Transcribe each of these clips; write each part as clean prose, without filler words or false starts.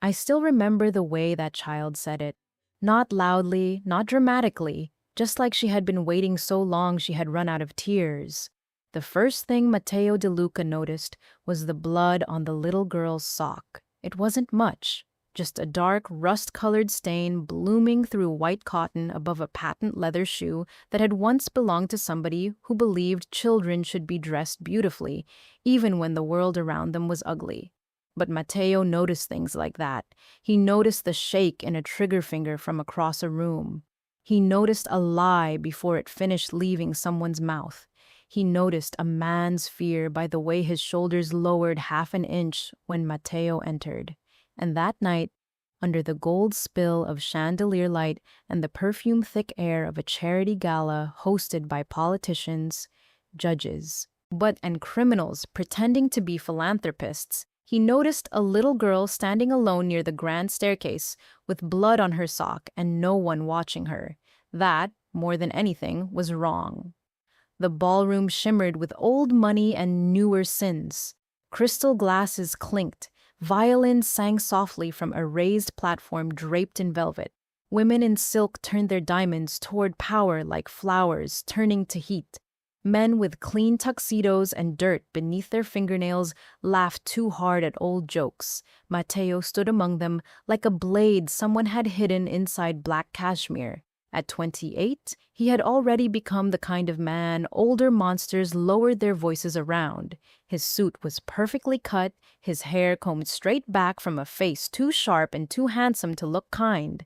I still remember the way that child said it. Not loudly, not dramatically, just like she had been waiting so long she had run out of tears. The first thing Matteo De Luca noticed was the blood on the little girl's sock. It wasn't much, just a dark, rust-colored stain blooming through white cotton above a patent leather shoe that had once belonged to somebody who believed children should be dressed beautifully, even when the world around them was ugly. But Matteo noticed things like that. He noticed the shake in a trigger finger from across a room. He noticed a lie before it finished leaving someone's mouth. He noticed a man's fear by the way his shoulders lowered half an inch when Matteo entered. And that night, under the gold spill of chandelier light and the perfume-thick air of a charity gala hosted by politicians, judges, and criminals pretending to be philanthropists, he noticed a little girl standing alone near the grand staircase with blood on her sock and no one watching her. That, more than anything, was wrong. The ballroom shimmered with old money and newer sins. Crystal glasses clinked. Violins sang softly from a raised platform draped in velvet. Women in silk turned their diamonds toward power like flowers turning to heat. Men with clean tuxedos and dirt beneath their fingernails laughed too hard at old jokes. Matteo stood among them like a blade someone had hidden inside black cashmere. At 28, he had already become the kind of man older monsters lowered their voices around. His suit was perfectly cut, his hair combed straight back from a face too sharp and too handsome to look kind.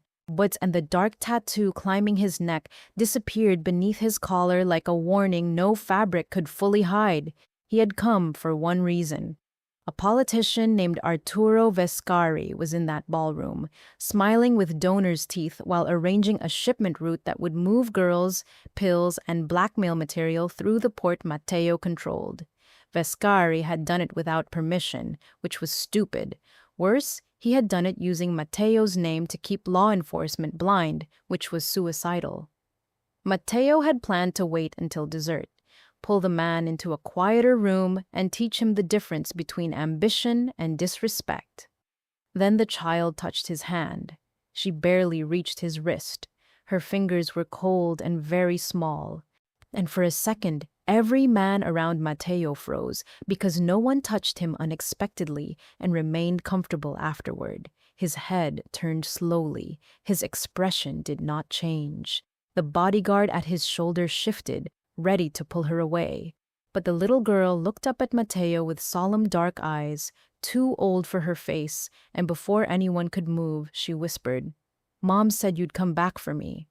And the dark tattoo climbing his neck disappeared beneath his collar like a warning no fabric could fully hide. He had come for one reason. A politician named Arturo Vescari was in that ballroom, smiling with donor's teeth while arranging a shipment route that would move girls, pills, and blackmail material through the port Matteo controlled. Vescari had done it without permission, which was stupid. Worse, he had done it using Matteo's name to keep law enforcement blind, which was suicidal. Matteo had planned to wait until dessert, pull the man into a quieter room, and teach him the difference between ambition and disrespect. Then the child touched his hand. She barely reached his wrist. Her fingers were cold and very small. And for a second, every man around Matteo froze because no one touched him unexpectedly and remained comfortable afterward. His head turned slowly. His expression did not change. The bodyguard at his shoulder shifted, ready to pull her away. But the little girl looked up at Matteo with solemn dark eyes, too old for her face, and before anyone could move, she whispered, "Mom said you'd come back for me."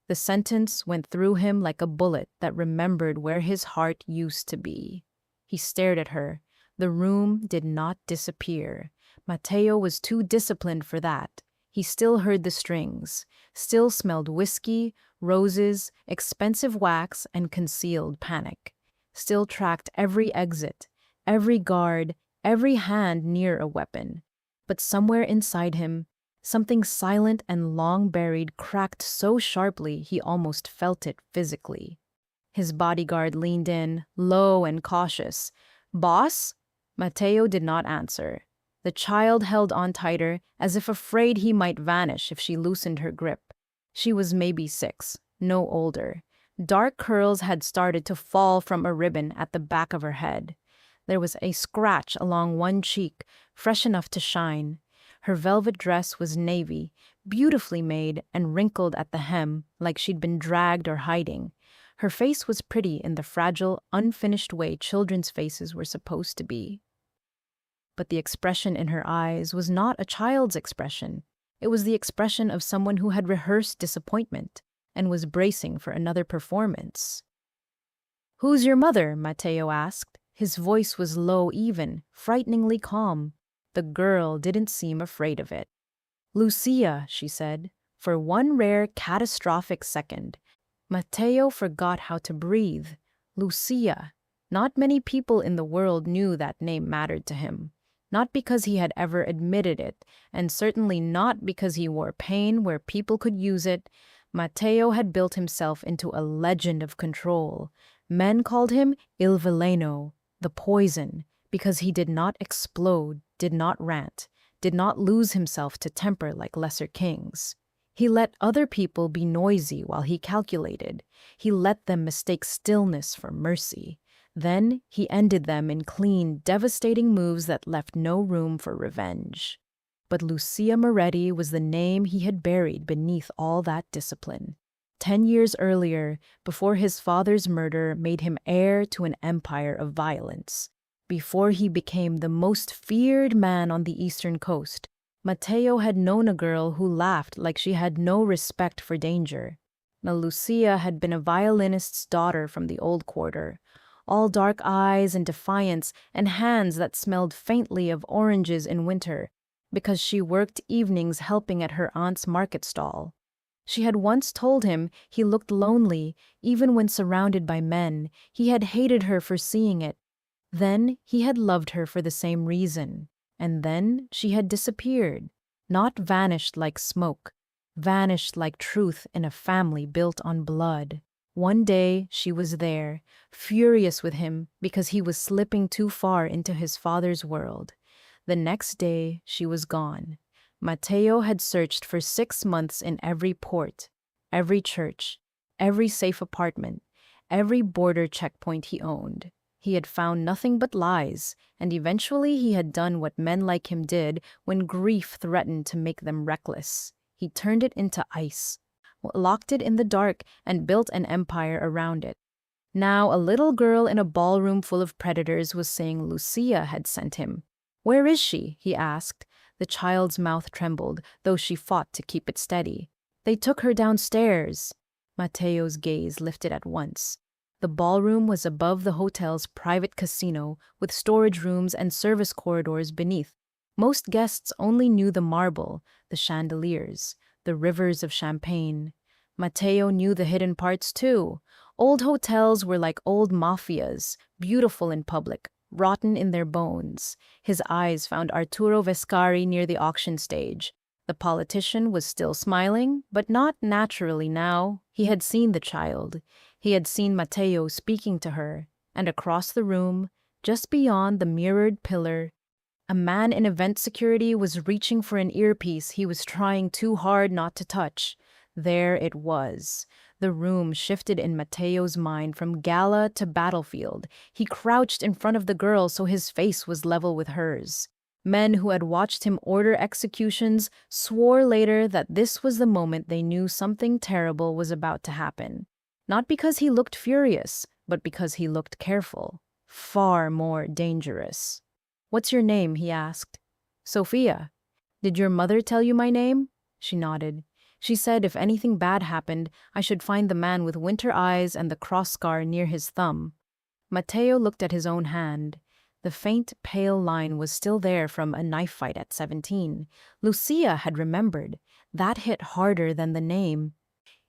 The sentence went through him like a bullet that remembered where his heart used to be. He stared at her. The room did not disappear. Matteo was too disciplined for that. He still heard the strings, still smelled whiskey, roses, expensive wax, and concealed panic. Still tracked every exit, every guard, every hand near a weapon. But somewhere inside him, something silent and long buried cracked so sharply he almost felt it physically. His bodyguard leaned in, low and cautious. "Boss?" Matteo did not answer. The child held on tighter, as if afraid he might vanish if she loosened her grip. She was maybe 6, no older. Dark curls had started to fall from a ribbon at the back of her head. There was a scratch along one cheek, fresh enough to shine. Her velvet dress was navy, beautifully made and wrinkled at the hem like she'd been dragged or hiding. Her face was pretty in the fragile, unfinished way children's faces were supposed to be. But the expression in her eyes was not a child's expression. It was the expression of someone who had rehearsed disappointment and was bracing for another performance. "Who's your mother?" Matteo asked. His voice was low even, frighteningly calm. The girl didn't seem afraid of it. "Lucia," she said. For one rare, catastrophic second, Matteo forgot how to breathe. Lucia. Not many people in the world knew that name mattered to him. Not because he had ever admitted it, and certainly not because he wore pain where people could use it. Matteo had built himself into a legend of control. Men called him Il Veleno, the poison, because he did not explode, did not rant, did not lose himself to temper like lesser kings. He let other people be noisy while he calculated. He let them mistake stillness for mercy. Then he ended them in clean, devastating moves that left no room for revenge. But Lucia Moretti was the name he had buried beneath all that discipline. 10 years earlier, before his father's murder made him heir to an empire of violence, before he became the most feared man on the eastern coast, Matteo had known a girl who laughed like she had no respect for danger. Now Lucia had been a violinist's daughter from the old quarter, all dark eyes and defiance and hands that smelled faintly of oranges in winter, because she worked evenings helping at her aunt's market stall. She had once told him he looked lonely, even when surrounded by men. He had hated her for seeing it. Then he had loved her for the same reason. And then she had disappeared, not vanished like smoke, vanished like truth in a family built on blood. One day she was there, furious with him because he was slipping too far into his father's world. The next day she was gone. Matteo had searched for 6 months in every port, every church, every safe apartment, every border checkpoint he owned. He had found nothing but lies, and eventually he had done what men like him did when grief threatened to make them reckless. He turned it into ice, locked it in the dark, and built an empire around it. Now a little girl in a ballroom full of predators was saying Lucia had sent him. "Where is she?" he asked. The child's mouth trembled, though she fought to keep it steady. "They took her downstairs." Matteo's gaze lifted at once. The ballroom was above the hotel's private casino, with storage rooms and service corridors beneath. Most guests only knew the marble, the chandeliers, the rivers of champagne. Matteo knew the hidden parts too. Old hotels were like old mafias, beautiful in public, rotten in their bones. His eyes found Arturo Vescari near the auction stage. The politician was still smiling, but not naturally now. He had seen the child. He had seen Matteo speaking to her, and across the room, just beyond the mirrored pillar, a man in event security was reaching for an earpiece he was trying too hard not to touch. There it was. The room shifted in Matteo's mind from gala to battlefield. He crouched in front of the girl so his face was level with hers. Men who had watched him order executions swore later that this was the moment they knew something terrible was about to happen. Not because he looked furious, but because he looked careful. Far more dangerous. "What's your name?" he asked. "Sophia." "Did your mother tell you my name?" She nodded. "She said if anything bad happened, I should find the man with winter eyes and the cross scar near his thumb." Matteo looked at his own hand. The faint, pale line was still there from a knife fight at 17. Lucia had remembered. That hit harder than the name.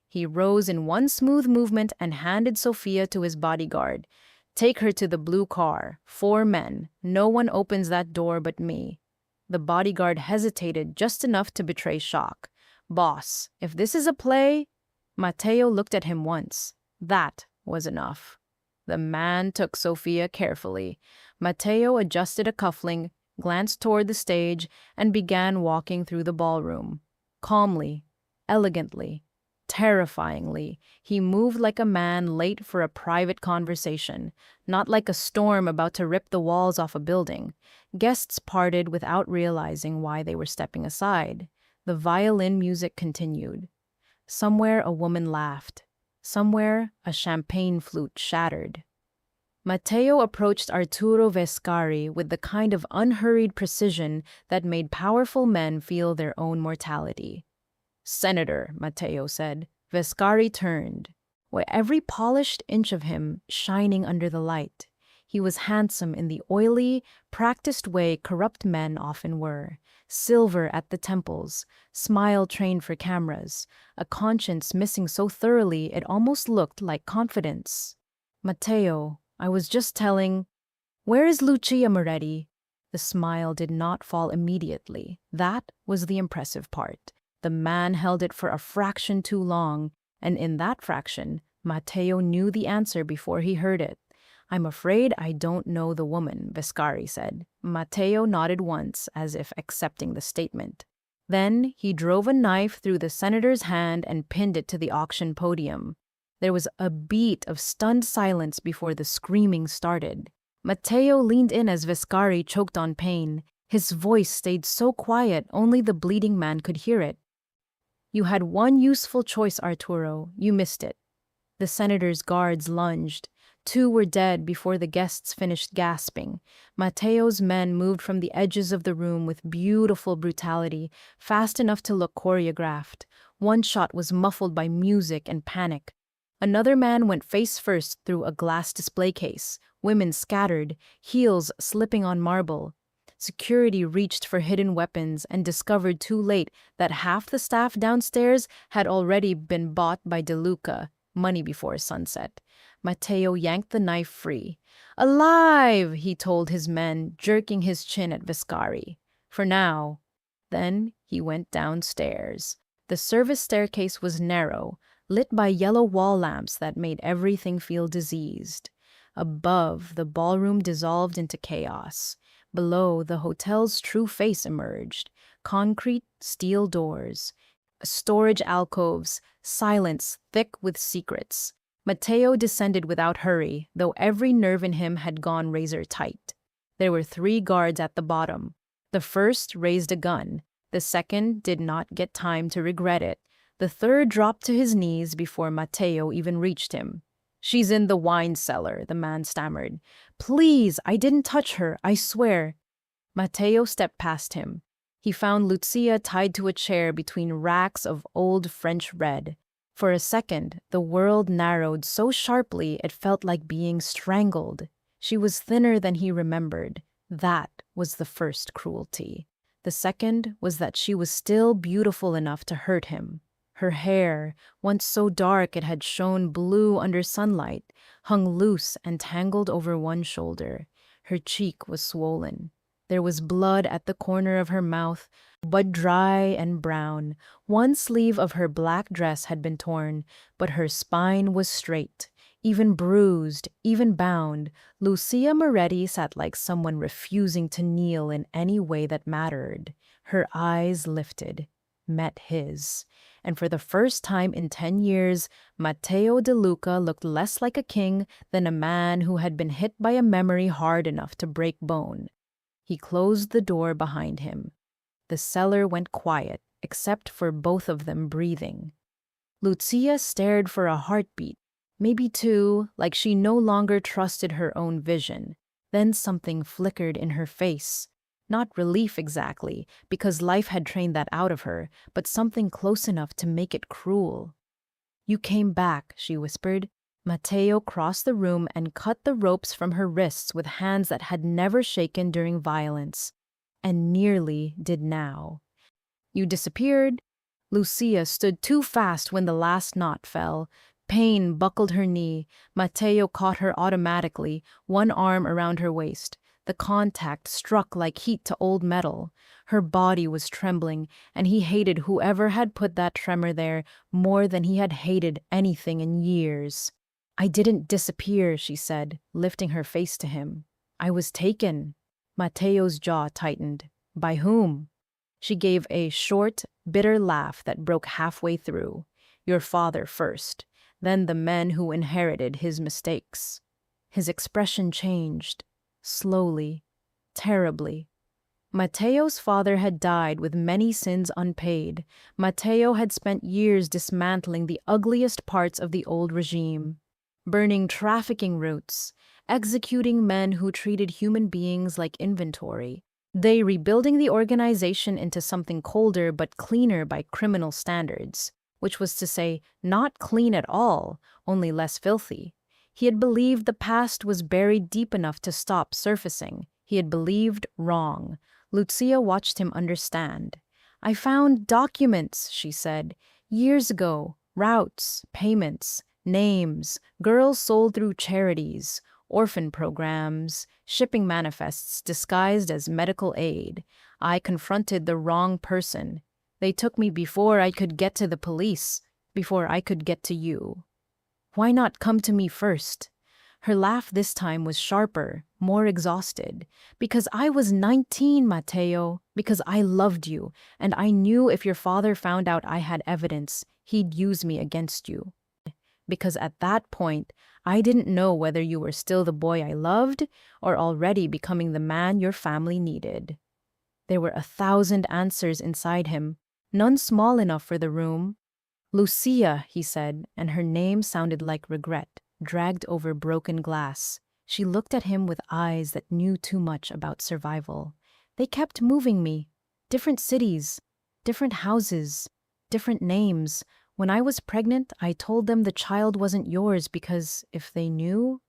He rose in one smooth movement and handed Sophia to his bodyguard. "Take her to the blue car. 4 men. No one opens that door but me." The bodyguard hesitated just enough to betray shock. "Boss, if this is a play..." Matteo looked at him once. That was enough. The man took Sophia carefully. Matteo adjusted a cufflink, glanced toward the stage, and began walking through the ballroom. Calmly, elegantly, terrifyingly, he moved like a man late for a private conversation, not like a storm about to rip the walls off a building. Guests parted without realizing why they were stepping aside. The violin music continued. Somewhere a woman laughed. Somewhere a champagne flute shattered. Matteo approached Arturo Vescari with the kind of unhurried precision that made powerful men feel their own mortality. "Senator," Matteo said. Vescari turned, with every polished inch of him shining under the light. He was handsome in the oily, practiced way corrupt men often were. Silver at the temples, smile trained for cameras, a conscience missing so thoroughly it almost looked like confidence. "Matteo, I was just telling..." "Where is Lucia Moretti?" The smile did not fall immediately. That was the impressive part. The man held it for a fraction too long, and in that fraction, Matteo knew the answer before he heard it. I'm afraid I don't know the woman, Viscari said. Matteo nodded once, as if accepting the statement. Then he drove a knife through the senator's hand and pinned it to the auction podium. There was a beat of stunned silence before the screaming started. Matteo leaned in as Viscari choked on pain. His voice stayed so quiet only the bleeding man could hear it. You had one useful choice, Arturo. You missed it. The senator's guards lunged. 2 were dead before the guests finished gasping. Matteo's men moved from the edges of the room with beautiful brutality, fast enough to look choreographed. One shot was muffled by music and panic. Another man went face first through a glass display case. Women scattered, heels slipping on marble. Security reached for hidden weapons and discovered too late that half the staff downstairs had already been bought by De Luca, money before sunset. Matteo yanked the knife free. "Alive!" he told his men, jerking his chin at Viscari. "For now." Then he went downstairs. The service staircase was narrow, lit by yellow wall lamps that made everything feel diseased. Above, the ballroom dissolved into chaos. Below, the hotel's true face emerged. Concrete, steel doors. Storage alcoves, silence thick with secrets. Matteo descended without hurry, though every nerve in him had gone razor tight. There were 3 guards at the bottom. The first raised a gun. The second did not get time to regret it. The third dropped to his knees before Matteo even reached him. "She's in the wine cellar," the man stammered. "Please, I didn't touch her, I swear." Matteo stepped past him. He found Lucia tied to a chair between racks of old French red. For a second, the world narrowed so sharply it felt like being strangled. She was thinner than he remembered. That was the first cruelty. The second was that she was still beautiful enough to hurt him. Her hair, once so dark it had shone blue under sunlight, hung loose and tangled over one shoulder. Her cheek was swollen. There was blood at the corner of her mouth, but dry and brown. One sleeve of her black dress had been torn, but her spine was straight. Even bruised, even bound, Lucia Moretti sat like someone refusing to kneel in any way that mattered. Her eyes lifted, met his. And for the first time in 10 years, Matteo De Luca looked less like a king than a man who had been hit by a memory hard enough to break bone. He closed the door behind him. The cellar went quiet, except for both of them breathing. Lucia stared for a heartbeat, maybe 2, like she no longer trusted her own vision. Then something flickered in her face. Not relief exactly, because life had trained that out of her, but something close enough to make it cruel. "You came back," she whispered. Matteo crossed the room and cut the ropes from her wrists with hands that had never shaken during violence, and nearly did now. "You disappeared." Lucia stood too fast when the last knot fell. Pain buckled her knee. Matteo caught her automatically, one arm around her waist. The contact struck like heat to old metal. Her body was trembling, and he hated whoever had put that tremor there more than he had hated anything in years. "I didn't disappear," she said, lifting her face to him. "I was taken." Matteo's jaw tightened. "By whom?" She gave a short, bitter laugh that broke halfway through. "Your father first, then the men who inherited his mistakes." His expression changed. Slowly, terribly. Matteo's father had died with many sins unpaid. Matteo had spent years dismantling the ugliest parts of the old regime. Burning trafficking routes, executing men who treated human beings like inventory. They rebuilding the organization into something colder but cleaner by criminal standards, which was to say, not clean at all, only less filthy. He had believed the past was buried deep enough to stop surfacing. He had believed wrong. Lucia watched him understand. "I found documents," she said, "years ago, routes, payments, names, girls sold through charities, orphan programs, shipping manifests disguised as medical aid. I confronted the wrong person. They took me before I could get to the police, before I could get to you. Why not come to me first?" Her laugh this time was sharper, more exhausted. Because I was 19, Mateo. Because I loved you, and I knew if your father found out I had evidence, he'd use me against you. Because at that point, I didn't know whether you were still the boy I loved or already becoming the man your family needed. There were 1,000 answers inside him, none small enough for the room. Lucia, he said, and her name sounded like regret, dragged over broken glass. She looked at him with eyes that knew too much about survival. They kept moving me. Different cities, different houses, different names. When I was pregnant, I told them the child wasn't yours because if they knew...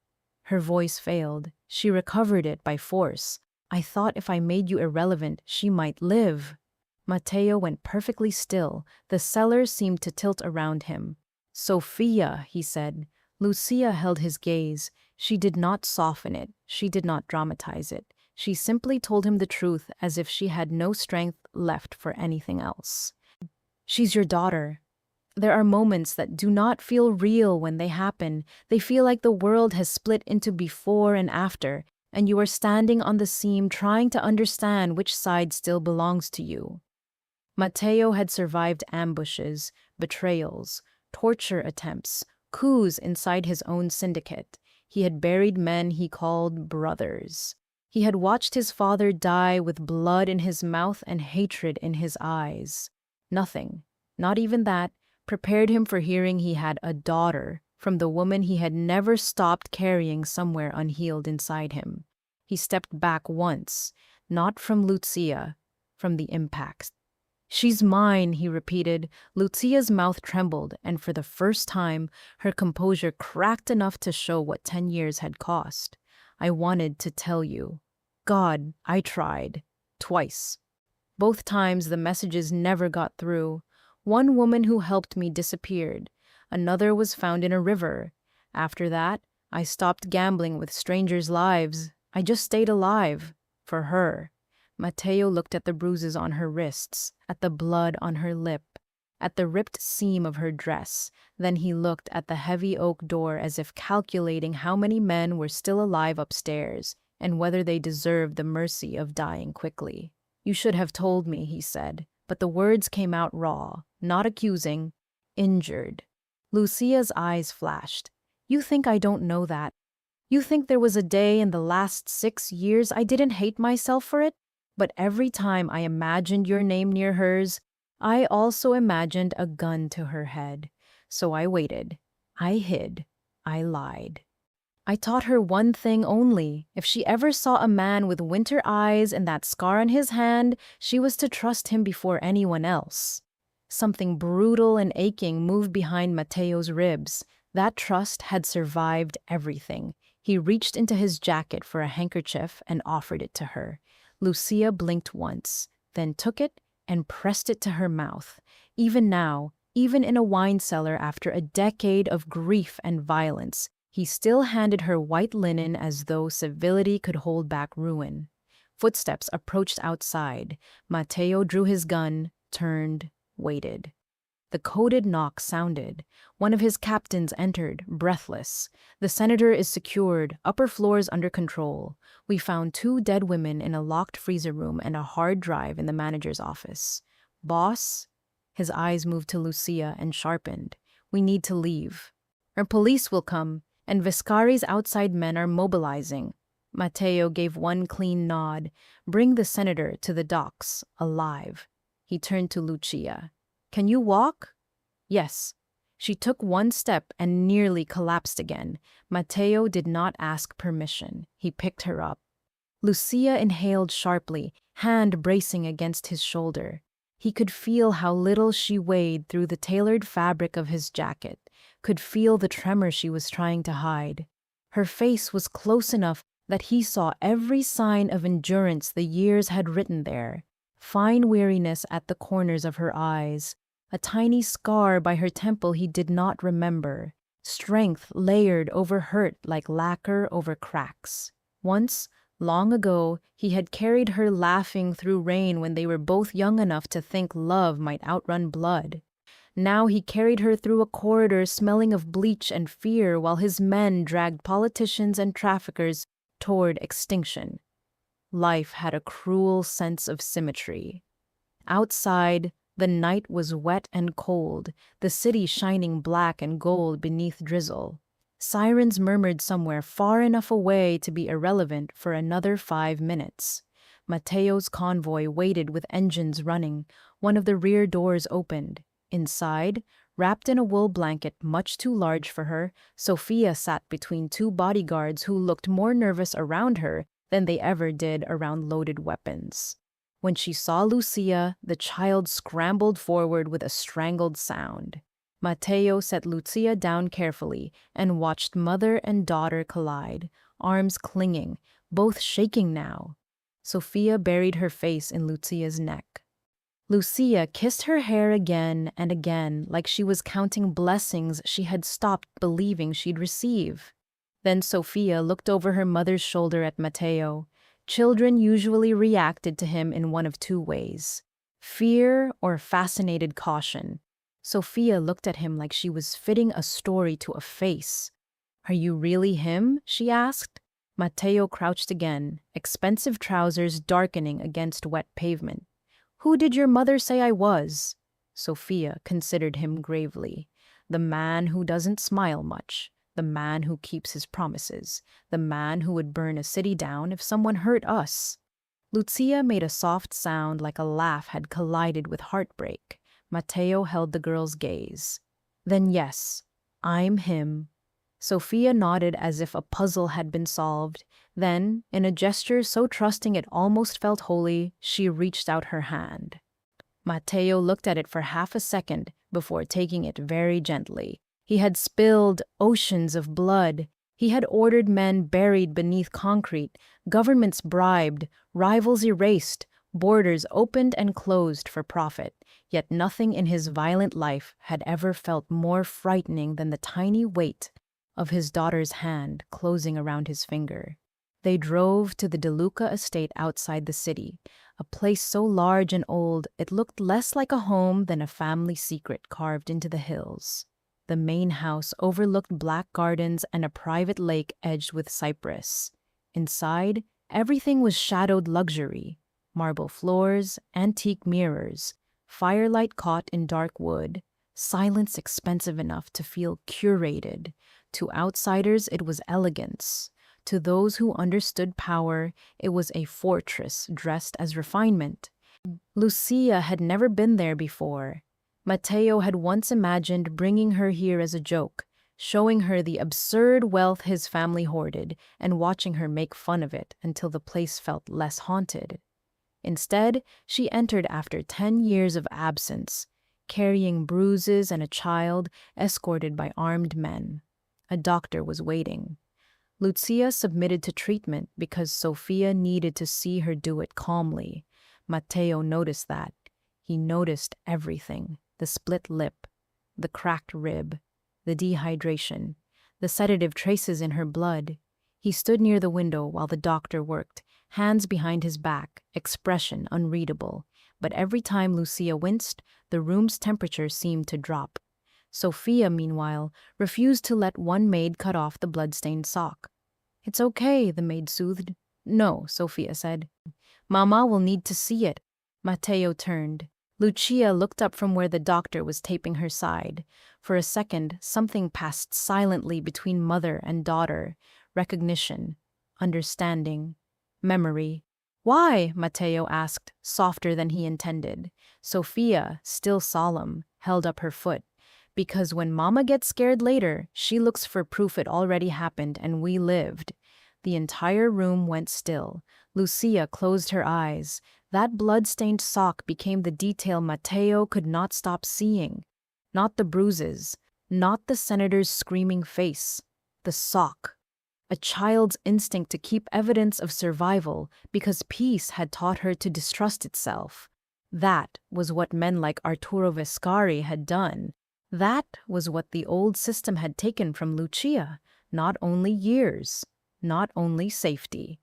Her voice failed. She recovered it by force. I thought if I made you irrelevant, she might live. Mateo went perfectly still. The cellar seemed to tilt around him. Sophia, he said. Lucia held his gaze. She did not soften it. She did not dramatize it. She simply told him the truth as if she had no strength left for anything else. She's your daughter. There are moments that do not feel real when they happen. They feel like the world has split into before and after, and you are standing on the seam trying to understand which side still belongs to you. Mateo had survived ambushes, betrayals, torture attempts, coups inside his own syndicate. He had buried men he called brothers. He had watched his father die with blood in his mouth and hatred in his eyes. Nothing, not even that, prepared him for hearing he had a daughter from the woman he had never stopped carrying somewhere unhealed inside him. He stepped back once, not from Lucia, from the impact. She's mine, he repeated. Lucia's mouth trembled, and for the first time, her composure cracked enough to show what 10 years had cost. I wanted to tell you. God, I tried. Twice. Both times the messages never got through. One woman who helped me disappeared. Another was found in a river. After that, I stopped gambling with strangers' lives. I just stayed alive. For her. Mateo looked at the bruises on her wrists, at the blood on her lip, at the ripped seam of her dress. Then he looked at the heavy oak door as if calculating how many men were still alive upstairs and whether they deserved the mercy of dying quickly. You should have told me, he said, but the words came out raw, not accusing, injured. Lucia's eyes flashed. You think I don't know that? You think there was a day in the last 6 years I didn't hate myself for it? But every time I imagined your name near hers, I also imagined a gun to her head. So I waited. I hid. I lied. I taught her one thing only. If she ever saw a man with winter eyes and that scar on his hand, she was to trust him before anyone else. Something brutal and aching moved behind Mateo's ribs. That trust had survived everything. He reached into his jacket for a handkerchief and offered it to her. Lucia blinked once, then took it and pressed it to her mouth. Even now, even in a wine cellar after a decade of grief and violence, he still handed her white linen as though civility could hold back ruin. Footsteps approached outside. Mateo drew his gun, turned, waited. The coded knock sounded. One of his captains entered, breathless. The senator is secured, upper floors under control. We found 2 dead women in a locked freezer room and a hard drive in the manager's office. Boss? His eyes moved to Lucia and sharpened. We need to leave. Our police will come, and Viscari's outside men are mobilizing. Mateo gave one clean nod. Bring the senator to the docks, alive. He turned to Lucia. Can you walk? Yes. She took one step and nearly collapsed again. Mateo did not ask permission. He picked her up. Lucia inhaled sharply, hand bracing against his shoulder. He could feel how little she weighed through the tailored fabric of his jacket, could feel the tremor she was trying to hide. Her face was close enough that he saw every sign of endurance the years had written there. Fine weariness at the corners of her eyes, a tiny scar by her temple he did not remember, strength layered over hurt like lacquer over cracks. Once, long ago, he had carried her laughing through rain when they were both young enough to think love might outrun blood. Now he carried her through a corridor smelling of bleach and fear while his men dragged politicians and traffickers toward extinction. Life had a cruel sense of symmetry. Outside, the night was wet and cold, the city shining black and gold beneath drizzle. Sirens murmured somewhere far enough away to be irrelevant for another 5 minutes. Mateo's convoy waited with engines running. One of the rear doors opened. Inside, wrapped in a wool blanket much too large for her, Sophia sat between two bodyguards who looked more nervous around her than they ever did around loaded weapons. When she saw Lucia, the child scrambled forward with a strangled sound. Mateo set Lucia down carefully and watched mother and daughter collide, arms clinging, both shaking now. Sophia buried her face in Lucia's neck. Lucia kissed her hair again and again like she was counting blessings she had stopped believing she'd receive. Then Sophia looked over her mother's shoulder at Mateo. Children usually reacted to him in one of two ways: fear or fascinated caution. Sophia looked at him like she was fitting a story to a face. "Are you really him?" she asked. Mateo crouched again, expensive trousers darkening against wet pavement. "Who did your mother say I was?" Sophia considered him gravely. "The man who doesn't smile much. The man who keeps his promises. The man who would burn a city down if someone hurt us." Lucia made a soft sound like a laugh had collided with heartbreak. Mateo held the girl's gaze. "Then yes, I'm him." Sophia nodded as if a puzzle had been solved. Then, in a gesture so trusting it almost felt holy, she reached out her hand. Mateo looked at it for half a second before taking it very gently. He had spilled oceans of blood. He had ordered men buried beneath concrete, governments bribed, rivals erased, borders opened and closed for profit. Yet nothing in his violent life had ever felt more frightening than the tiny weight of his daughter's hand closing around his finger. They drove to the DeLuca estate outside the city, a place so large and old it looked less like a home than a family secret carved into the hills. The main house overlooked black gardens and a private lake edged with cypress. Inside, everything was shadowed luxury: marble floors, antique mirrors, firelight caught in dark wood, silence expensive enough to feel curated. To outsiders, it was elegance. To those who understood power, it was a fortress dressed as refinement. Lucia had never been there before. Mateo had once imagined bringing her here as a joke, showing her the absurd wealth his family hoarded and watching her make fun of it until the place felt less haunted. Instead, she entered after 10 years of absence, carrying bruises and a child, escorted by armed men. A doctor was waiting. Lucia submitted to treatment because Sophia needed to see her do it calmly. Mateo noticed that. He noticed everything: the split lip, the cracked rib, the dehydration, the sedative traces in her blood. He stood near the window while the doctor worked, hands behind his back, expression unreadable. But every time Lucia winced, the room's temperature seemed to drop. Sophia, meanwhile, refused to let one maid cut off the blood-stained sock. "It's okay," the maid soothed. "No," Sophia said. "Mama will need to see it." Mateo turned. Lucia looked up from where the doctor was taping her side. For a second, something passed silently between mother and daughter: recognition, understanding, memory. "Why?" Mateo asked, softer than he intended. Sophia, still solemn, held up her foot. "Because when Mama gets scared later, she looks for proof it already happened and we lived." The entire room went still. Lucia closed her eyes. That blood-stained sock became the detail Mateo could not stop seeing. Not the bruises, not the senator's screaming face. The sock. A child's instinct to keep evidence of survival because peace had taught her to distrust itself. That was what men like Arturo Vescari had done. That was what the old system had taken from Lucia. Not only years, not only safety.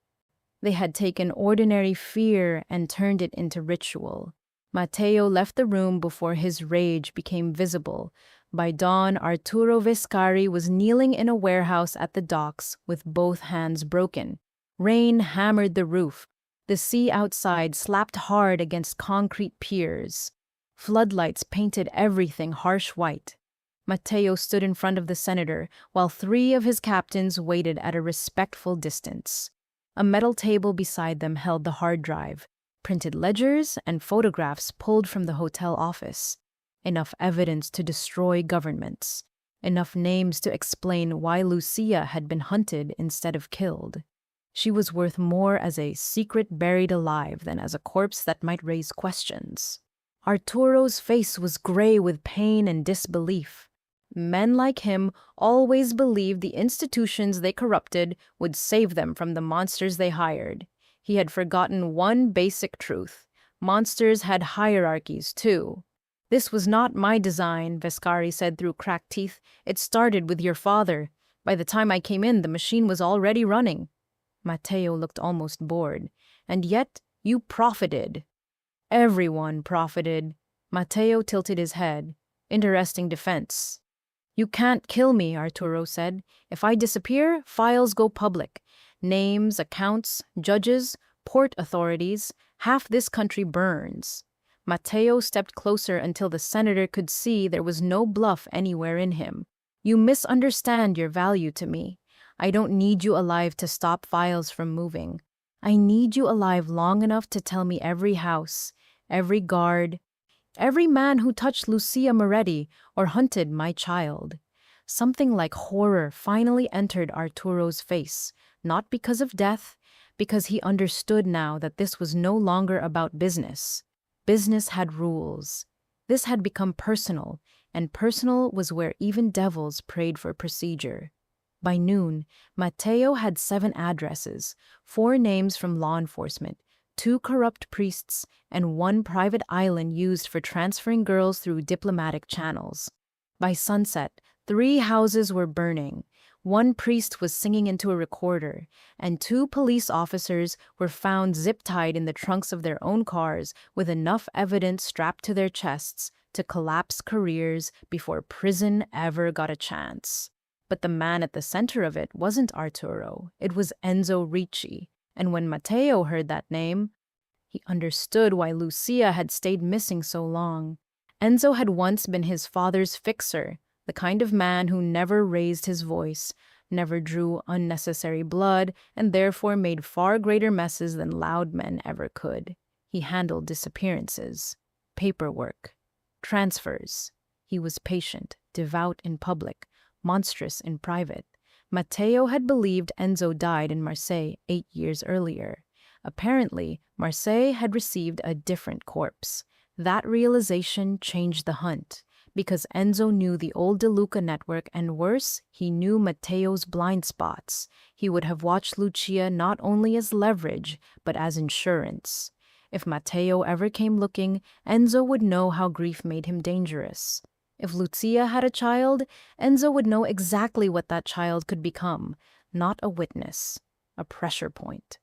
They had taken ordinary fear and turned it into ritual. Matteo left the room before his rage became visible. By dawn, Arturo Vescari was kneeling in a warehouse at the docks with both hands broken. Rain hammered the roof. The sea outside slapped hard against concrete piers. Floodlights painted everything harsh white. Matteo stood in front of the senator, while three of his captains waited at a respectful distance. A metal table beside them held the hard drive, printed ledgers and photographs pulled from the hotel office. Enough evidence to destroy governments. Enough names to explain why Lucia had been hunted instead of killed. She was worth more as a secret buried alive than as a corpse that might raise questions. Arturo's face was gray with pain and disbelief. Men like him always believed the institutions they corrupted would save them from the monsters they hired. He had forgotten one basic truth. Monsters had hierarchies, too. "This was not my design," Vescari said through cracked teeth. "It started with your father. By the time I came in, the machine was already running." Matteo looked almost bored. "And yet, you profited." "Everyone profited." Matteo tilted his head. "Interesting defense." "You can't kill me," Arturo said. "If I disappear, files go public. Names, accounts, judges, port authorities, half this country burns." Matteo stepped closer until the senator could see there was no bluff anywhere in him. "You misunderstand your value to me. I don't need you alive to stop files from moving. I need you alive long enough to tell me every house, every guard, every man who touched Lucia Moretti or hunted my child." Something like horror finally entered Arturo's face, not because of death, because he understood now that this was no longer about business. Business had rules. This had become personal, and personal was where even devils prayed for procedure. By noon, Matteo had 7 addresses, 4 names from law enforcement, 2 corrupt priests, and 1 private island used for transferring girls through diplomatic channels. By sunset, 3 houses were burning. 1 priest was singing into a recorder, and 2 police officers were found zip-tied in the trunks of their own cars with enough evidence strapped to their chests to collapse careers before prison ever got a chance. But the man at the center of it wasn't Arturo, it was Enzo Ricci, and when Matteo heard that name, he understood why Lucia had stayed missing so long. Enzo had once been his father's fixer, the kind of man who never raised his voice, never drew unnecessary blood, and therefore made far greater messes than loud men ever could. He handled disappearances, paperwork, transfers. He was patient, devout in public, monstrous in private. Matteo had believed Enzo died in Marseille 8 years earlier. Apparently, Marseille had received a different corpse. That realization changed the hunt, because Enzo knew the old De Luca network, and worse, he knew Matteo's blind spots. He would have watched Lucia not only as leverage, but as insurance. If Matteo ever came looking, Enzo would know how grief made him dangerous. If Lucia had a child, Enzo would know exactly what that child could become, not a witness, a pressure point.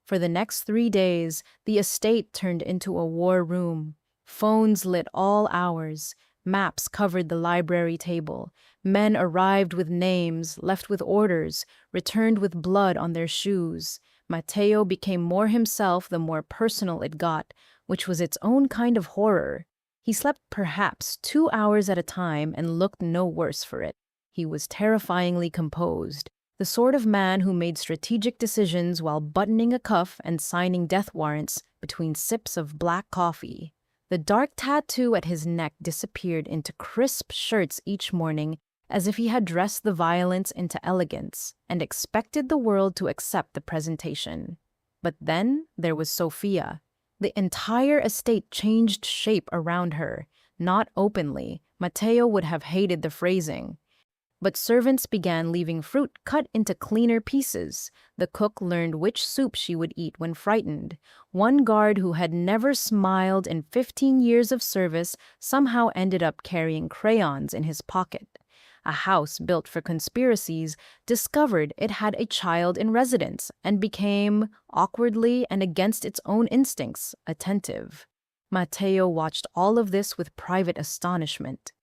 For the next 3 days, the estate turned into a war room. Phones lit all hours. Maps covered the library table. Men arrived with names, left with orders, returned with blood on their shoes. Matteo became more himself the more personal it got, which was its own kind of horror. He slept perhaps 2 hours at a time and looked no worse for it. He was terrifyingly composed, the sort of man who made strategic decisions while buttoning a cuff and signing death warrants between sips of black coffee. The dark tattoo at his neck disappeared into crisp shirts each morning, as if he had dressed the violence into elegance and expected the world to accept the presentation. But then there was Sofia. The entire estate changed shape around her, not openly. Matteo would have hated the phrasing. But servants began leaving fruit cut into cleaner pieces. The cook learned which soup she would eat when frightened. One guard who had never smiled in 15 years of service somehow ended up carrying crayons in his pocket. A house built for conspiracies discovered it had a child in residence and became, awkwardly and against its own instincts, attentive. Matteo watched all of this with private astonishment.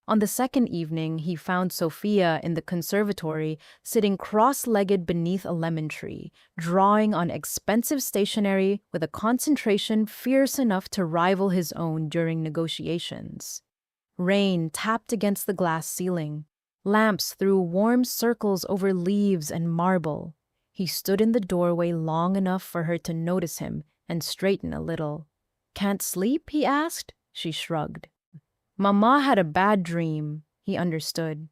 On the second evening, he found Sophia in the conservatory, sitting cross-legged beneath a lemon tree, drawing on expensive stationery with a concentration fierce enough to rival his own during negotiations. Rain tapped against the glass ceiling. Lamps threw warm circles over leaves and marble. He stood in the doorway long enough for her to notice him and straighten a little. "Can't sleep?" he asked. She shrugged. "Mama had a bad dream," he understood.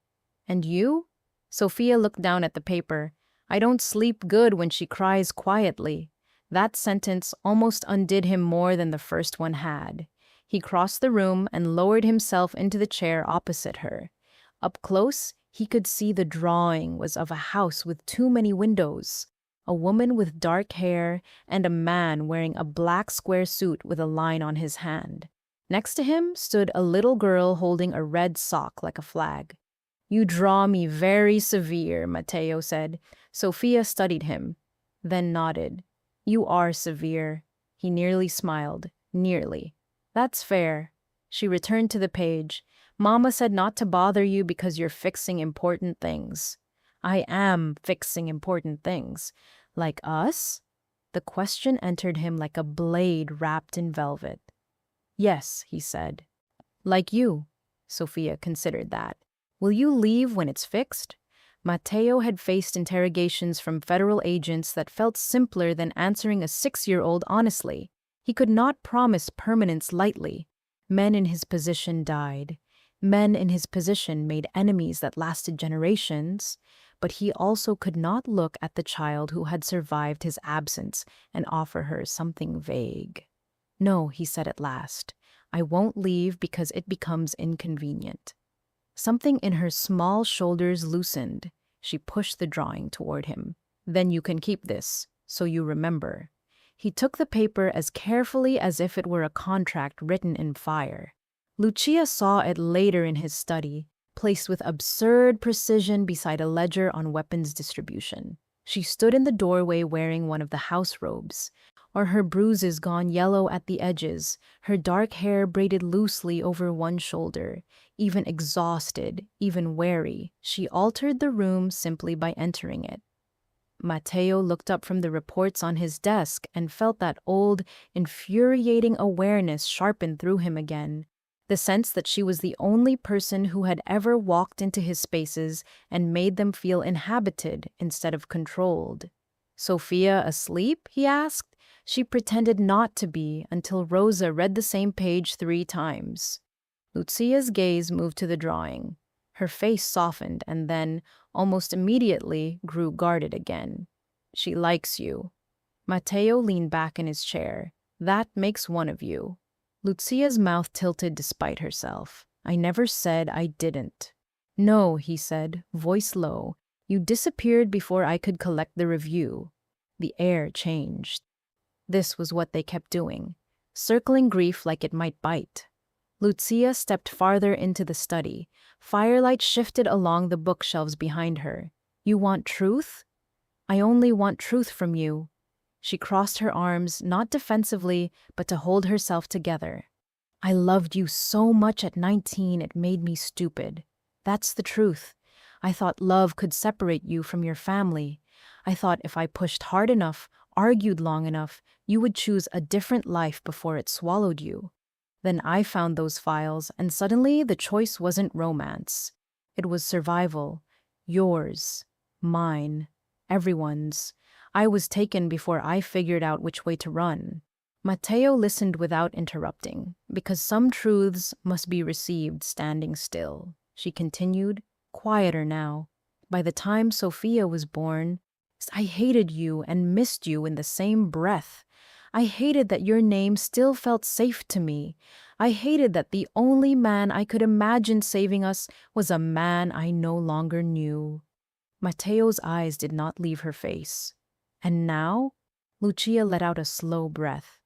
"And you?" Sophia looked down at the paper. "I don't sleep good when she cries quietly." That sentence almost undid him more than the first one had. He crossed the room and lowered himself into the chair opposite her. Up close, he could see the drawing was of a house with too many windows, a woman with dark hair, and a man wearing a black square suit with a line on his hand. Next to him stood a little girl holding a red sock like a flag. "You draw me very severe," Matteo said. Sophia studied him, then nodded. "You are severe." He nearly smiled. Nearly. "That's fair." She returned to the page. "Mama said not to bother you because you're fixing important things." "I am fixing important things." "Like us?" The question entered him like a blade wrapped in velvet. "Yes," he said. "Like you." Sophia considered that. "Will you leave when it's fixed?" Matteo had faced interrogations from federal agents that felt simpler than answering a 6-year-old honestly. He could not promise permanence lightly. Men in his position died. Men in his position made enemies that lasted generations. But he also could not look at the child who had survived his absence and offer her something vague. "No," he said at last. "I won't leave because it becomes inconvenient." Something in her small shoulders loosened. She pushed the drawing toward him. "Then you can keep this, so you remember." He took the paper as carefully as if it were a contract written in fire. Lucia saw it later in his study, placed with absurd precision beside a ledger on weapons distribution. She stood in the doorway wearing one of the house robes. Or her bruises gone yellow at the edges, her dark hair braided loosely over one shoulder. Even exhausted, even weary, she altered the room simply by entering it. Matteo looked up from the reports on his desk and felt that old, infuriating awareness sharpen through him again. The sense that she was the only person who had ever walked into his spaces and made them feel inhabited instead of controlled. "Sophia asleep?" he asked. She pretended not to be until Rosa read the same page 3 times. Lucia's gaze moved to the drawing. Her face softened and then, almost immediately, grew guarded again. "She likes you." Matteo leaned back in his chair. "That makes one of you." Lucia's mouth tilted despite herself. "I never said I didn't." "No," he said, voice low. "You disappeared before I could collect the review." The air changed. This was what they kept doing, circling grief like it might bite. Lucia stepped farther into the study. Firelight shifted along the bookshelves behind her. "You want truth?" "I only want truth from you." She crossed her arms, not defensively, but to hold herself together. "I loved you so much at 19 it made me stupid. That's the truth. I thought love could separate you from your family. I thought if I pushed hard enough, argued long enough, you would choose a different life before it swallowed you. Then I found those files, and suddenly the choice wasn't romance. It was survival. Yours. Mine. Everyone's. I was taken before I figured out which way to run." Matteo listened without interrupting, because some truths must be received standing still. She continued, quieter now. "By the time Sophia was born, I hated you and missed you in the same breath. I hated that your name still felt safe to me. I hated that the only man I could imagine saving us was a man I no longer knew." Matteo's eyes did not leave her face. "And now?" Lucia let out a slow breath.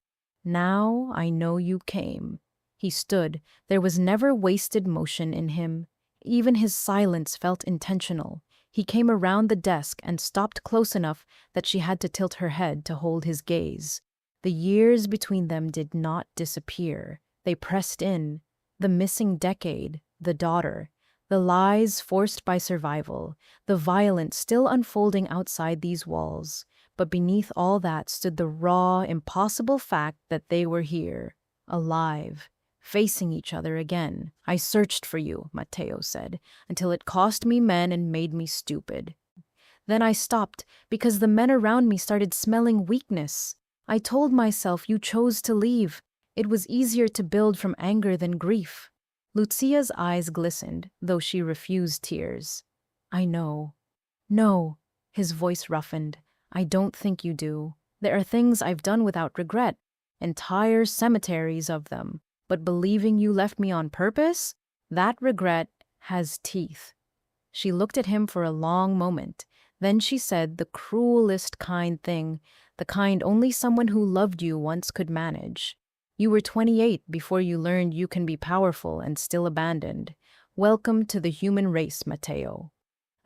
"Now I know you came." He stood. There was never wasted motion in him. Even his silence felt intentional. He came around the desk and stopped close enough that she had to tilt her head to hold his gaze. The years between them did not disappear. They pressed in. The missing decade, the daughter, the lies forced by survival, the violence still unfolding outside these walls. But beneath all that stood the raw, impossible fact that they were here, alive, facing each other again. "I searched for you," Matteo said, "until it cost me men and made me stupid. Then I stopped because the men around me started smelling weakness. I told myself you chose to leave. It was easier to build from anger than grief." Lucia's eyes glistened, though she refused tears. "I know." "No," his voice roughened. "I don't think you do. There are things I've done without regret, entire cemeteries of them. But believing you left me on purpose? That regret has teeth." She looked at him for a long moment. Then she said the cruelest kind thing, the kind only someone who loved you once could manage. "You were 28 before you learned you can be powerful and still abandoned. Welcome to the human race, Matteo."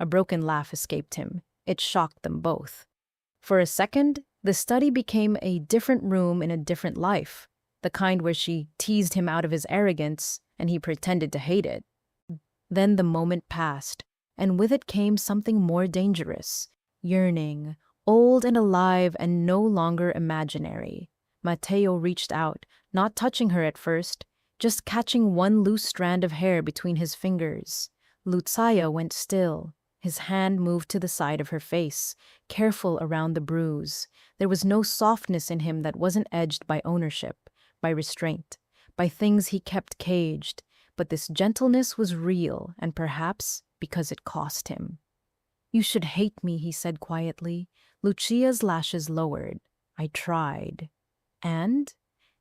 A broken laugh escaped him. It shocked them both. For a second, the study became a different room in a different life, the kind where she teased him out of his arrogance and he pretended to hate it. Then the moment passed, and with it came something more dangerous, yearning, old and alive and no longer imaginary. Matteo reached out, not touching her at first, just catching one loose strand of hair between his fingers. Lucia went still. His hand moved to the side of her face, careful around the bruise. There was no softness in him that wasn't edged by ownership, by restraint, by things he kept caged. But this gentleness was real, and perhaps because it cost him. "You should hate me," he said quietly. Lucia's lashes lowered. "I tried." And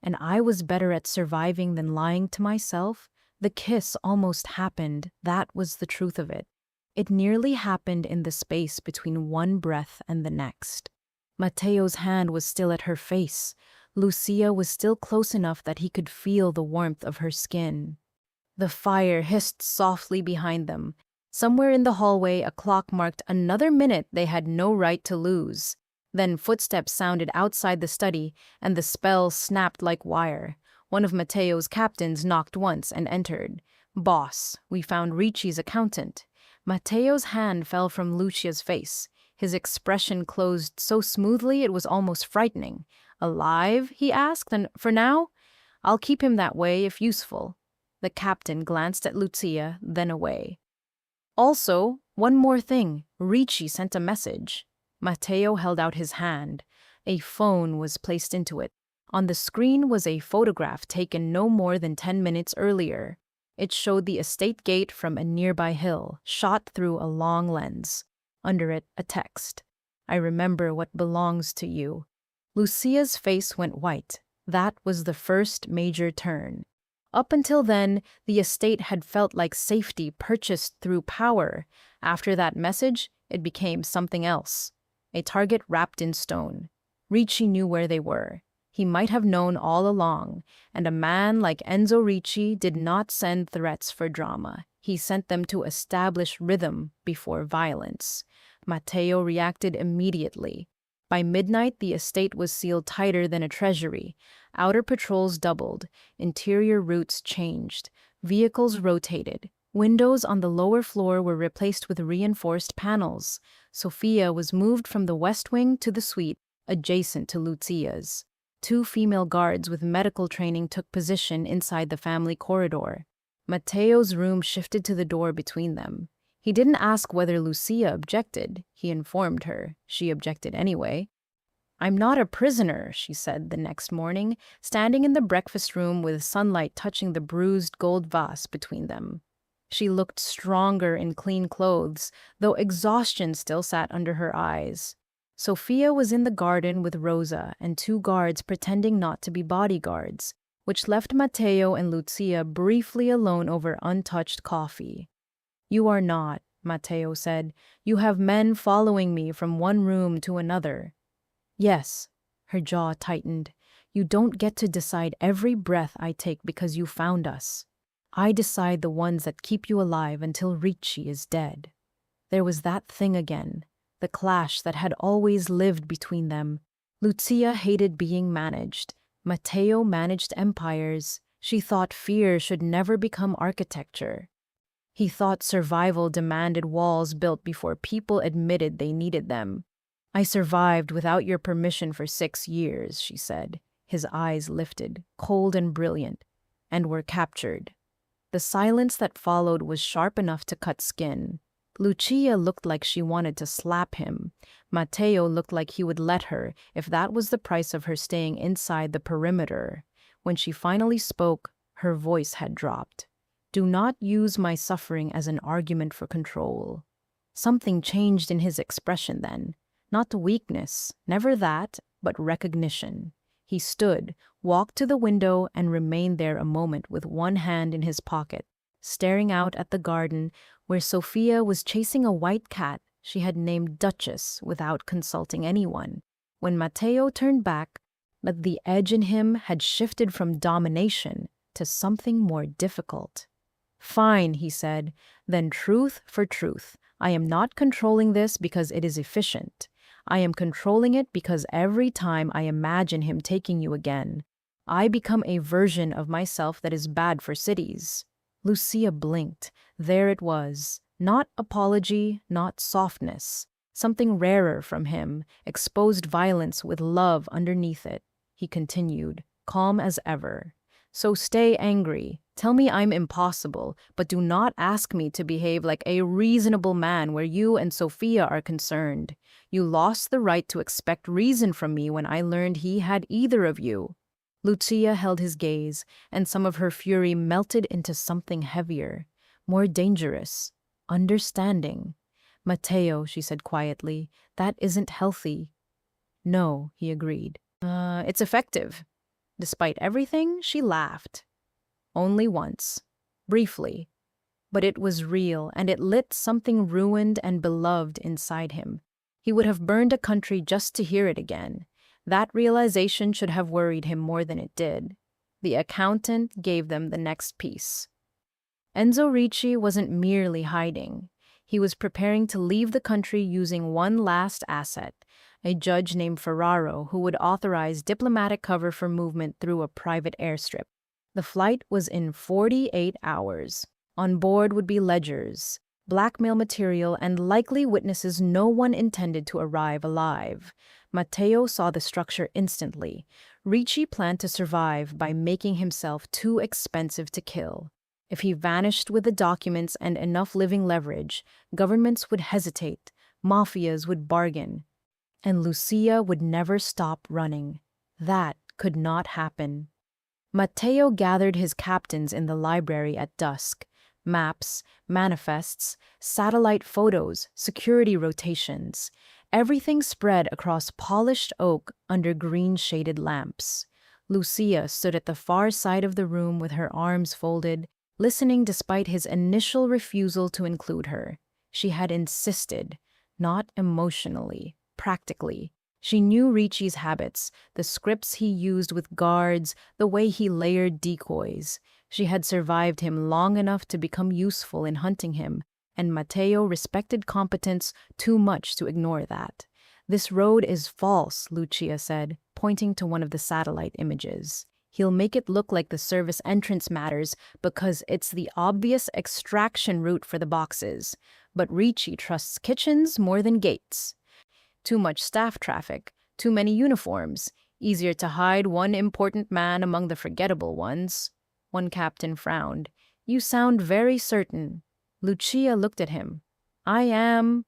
I was better at surviving than lying to myself. The kiss almost happened. That was the truth of it. It nearly happened in the space between one breath and the next. Matteo's hand was still at her face. Lucia was still close enough that he could feel the warmth of her skin. The fire hissed softly behind them. Somewhere in the hallway, a clock marked another minute they had no right to lose. Then footsteps sounded outside the study, and the spell snapped like wire. One of Matteo's captains knocked once and entered. "Boss, we found Ricci's accountant." Matteo's hand fell from Lucia's face. His expression closed so smoothly it was almost frightening. "Alive?" he asked, "and for now? I'll keep him that way if useful." The captain glanced at Lucia, then away. "Also, one more thing. Ricci sent a message." Matteo held out his hand. A phone was placed into it. On the screen was a photograph taken no more than 10 minutes earlier. It showed the estate gate from a nearby hill, shot through a long lens. Under it, a text. "I remember what belongs to you." Lucia's face went white. That was the first major turn. Up until then, the estate had felt like safety purchased through power. After that message, it became something else. A target wrapped in stone. Ricci knew where they were. He might have known all along, and a man like Enzo Ricci did not send threats for drama. He sent them to establish rhythm before violence. Matteo reacted immediately. By midnight, the estate was sealed tighter than a treasury. Outer patrols doubled. Interior routes changed. Vehicles rotated. Windows on the lower floor were replaced with reinforced panels. Sofia was moved from the west wing to the suite, adjacent to Lucia's. 2 female guards with medical training took position inside the family corridor. Matteo's room shifted to the door between them. He didn't ask whether Lucia objected. He informed her. She objected anyway. "I'm not a prisoner," she said the next morning, standing in the breakfast room with sunlight touching the bruised gold vase between them. She looked stronger in clean clothes, though exhaustion still sat under her eyes. Sofia was in the garden with Rosa and 2 guards pretending not to be bodyguards, which left Matteo and Lucia briefly alone over untouched coffee. "You are not," Matteo said. "You have men following me from one room to another." "Yes." Her jaw tightened. "You don't get to decide every breath I take because you found us. I decide the ones that keep you alive until Ricci is dead." There was that thing again, the clash that had always lived between them. Lucia hated being managed. Matteo managed empires. She thought fear should never become architecture. He thought survival demanded walls built before people admitted they needed them. I survived without your permission for 6 years, she said. His eyes lifted, cold and brilliant, and were captured. The silence that followed was sharp enough to cut skin. Lucia looked like she wanted to slap him. Matteo looked like he would let her if that was the price of her staying inside the perimeter. When she finally spoke, her voice had dropped. Do not use my suffering as an argument for control. Something changed in his expression then. Not weakness, never that, but recognition. He stood, walked to the window, and remained there a moment with one hand in his pocket, staring out at the garden where Sophia was chasing a white cat she had named Duchess without consulting anyone. When Matteo turned back, but the edge in him had shifted from domination to something more difficult. Fine, he said, then truth for truth. I am not controlling this because it is efficient. I am controlling it because every time I imagine him taking you again, I become a version of myself that is bad for cities. Lucia blinked. There it was. Not apology, not softness. Something rarer from him, exposed violence with love underneath it. He continued, calm as ever. So stay angry. Tell me I'm impossible, but do not ask me to behave like a reasonable man where you and Sophia are concerned. You lost the right to expect reason from me when I learned he had either of you. Lucia held his gaze, and some of her fury melted into something heavier, more dangerous, understanding. Matteo, she said quietly, that isn't healthy. No, he agreed. It's effective. Despite everything, she laughed. Only once. Briefly. But it was real, and it lit something ruined and beloved inside him. He would have burned a country just to hear it again. That realization should have worried him more than it did. The accountant gave them the next piece. Enzo Ricci wasn't merely hiding. He was preparing to leave the country using one last asset, a judge named Ferraro who would authorize diplomatic cover for movement through a private airstrip. The flight was in 48 hours. On board would be ledgers, blackmail material, and likely witnesses no one intended to arrive alive. Matteo saw the structure instantly. Ricci planned to survive by making himself too expensive to kill. If he vanished with the documents and enough living leverage, governments would hesitate, mafias would bargain, and Lucia would never stop running. That could not happen. Matteo gathered his captains in the library at dusk. Maps, manifests, satellite photos, security rotations. Everything spread across polished oak under green-shaded lamps. Lucia stood at the far side of the room with her arms folded, listening despite his initial refusal to include her. She had insisted, not emotionally, practically. She knew Ricci's habits, the scripts he used with guards, the way he layered decoys. She had survived him long enough to become useful in hunting him, and Matteo respected competence too much to ignore that. This road is false, Lucia said, pointing to one of the satellite images. He'll make it look like the service entrance matters because it's the obvious extraction route for the boxes. But Ricci trusts kitchens more than gates. Too much staff traffic, too many uniforms, easier to hide one important man among the forgettable ones. One captain frowned. You sound very certain. Lucia looked at him. I am.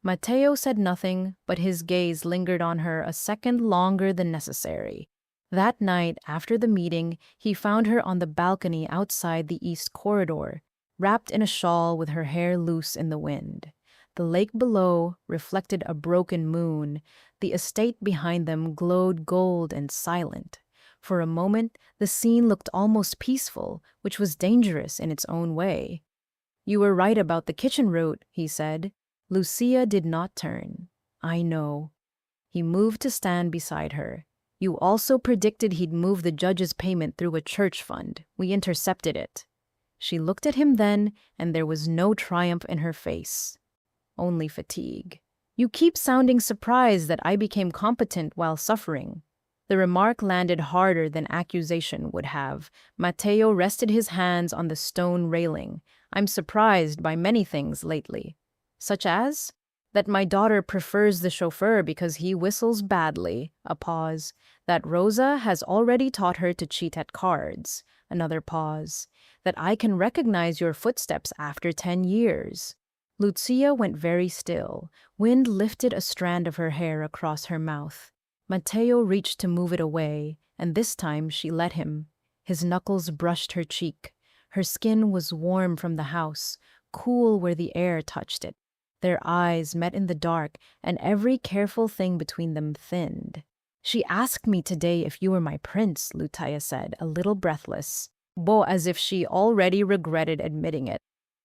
Matteo said nothing, but his gaze lingered on her a second longer than necessary. That night, after the meeting, he found her on the balcony outside the east corridor, wrapped in a shawl with her hair loose in the wind. The lake below reflected a broken moon. The estate behind them glowed gold and silent. For a moment, the scene looked almost peaceful, which was dangerous in its own way. You were right about the kitchen route, he said. Lucia did not turn. I know. He moved to stand beside her. You also predicted he'd move the judge's payment through a church fund. We intercepted it. She looked at him then, and there was no triumph in her face. Only fatigue. You keep sounding surprised that I became competent while suffering. The remark landed harder than accusation would have. Matteo rested his hands on the stone railing. I'm surprised by many things lately. Such as? That my daughter prefers the chauffeur because he whistles badly. A pause. That Rosa has already taught her to cheat at cards. Another pause. That I can recognize your footsteps after 10 years. Lucia went very still. Wind lifted a strand of her hair across her mouth. Matteo reached to move it away, and this time she let him. His knuckles brushed her cheek. Her skin was warm from the house, cool where the air touched it. Their eyes met in the dark, and every careful thing between them thinned. She asked me today if you were my prince, Lucia said, a little breathless, as if she already regretted admitting it.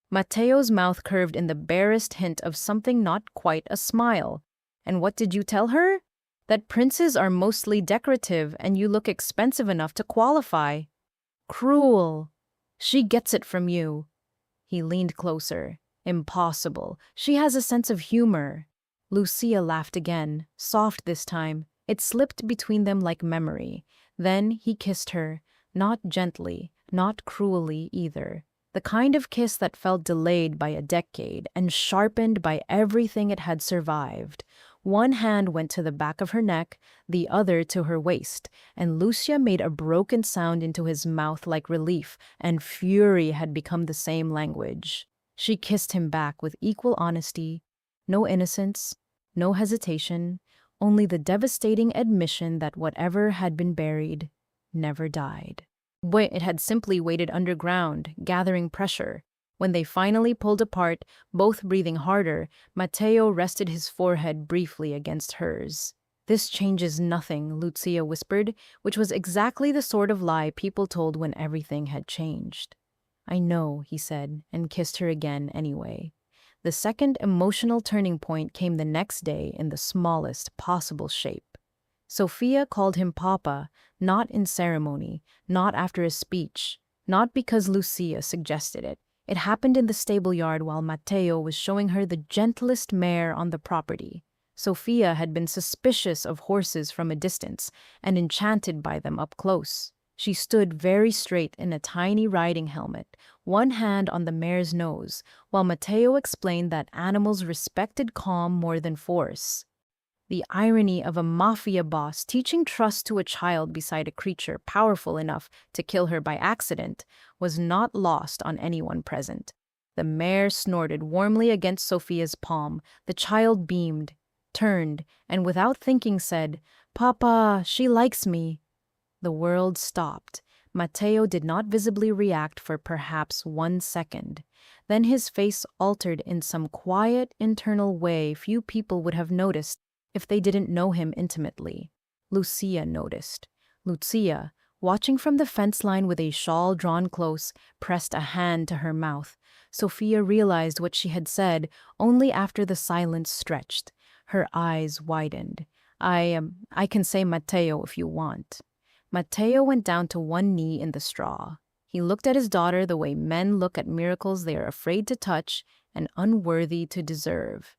Matteo's mouth curved in the barest hint of something not quite a smile. And what did you tell her? That princes are mostly decorative and you look expensive enough to qualify. Cruel. She gets it from you. He leaned closer. Impossible. She has a sense of humor. Lucia laughed again, soft this time. It slipped between them like memory. Then he kissed her, not gently, not cruelly either. The kind of kiss that felt delayed by a decade and sharpened by everything it had survived. One hand went to the back of her neck, the other to her waist, and Lucia made a broken sound into his mouth like relief, and fury had become the same language. She kissed him back with equal honesty, no innocence, no hesitation, only the devastating admission that whatever had been buried never died. It had simply waited underground, gathering pressure. When they finally pulled apart, both breathing harder, Matteo rested his forehead briefly against hers. This changes nothing, Lucia whispered, which was exactly the sort of lie people told when everything had changed. I know, he said, and kissed her again anyway. The second emotional turning point came the next day in the smallest possible shape. Sophia called him Papa, not in ceremony, not after a speech, not because Lucia suggested it. It happened in the stable yard while Matteo was showing her the gentlest mare on the property. Sophia had been suspicious of horses from a distance and enchanted by them up close. She stood very straight in a tiny riding helmet, one hand on the mare's nose, while Matteo explained that animals respected calm more than force. The irony of a Mafia boss teaching trust to a child beside a creature powerful enough to kill her by accident was not lost on anyone present. The mare snorted warmly against Sophia's palm. The child beamed, turned, and without thinking said, "Papa, she likes me." The world stopped. Matteo did not visibly react for perhaps 1 second. Then his face altered in some quiet, internal way few people would have noticed if they didn't know him intimately. Lucia noticed. Lucia, watching from the fence line with a shawl drawn close, pressed a hand to her mouth. Sophia realized what she had said only after the silence stretched. Her eyes widened. I can say Matteo if you want." Matteo went down to one knee in the straw. He looked at his daughter the way men look at miracles they are afraid to touch and unworthy to deserve.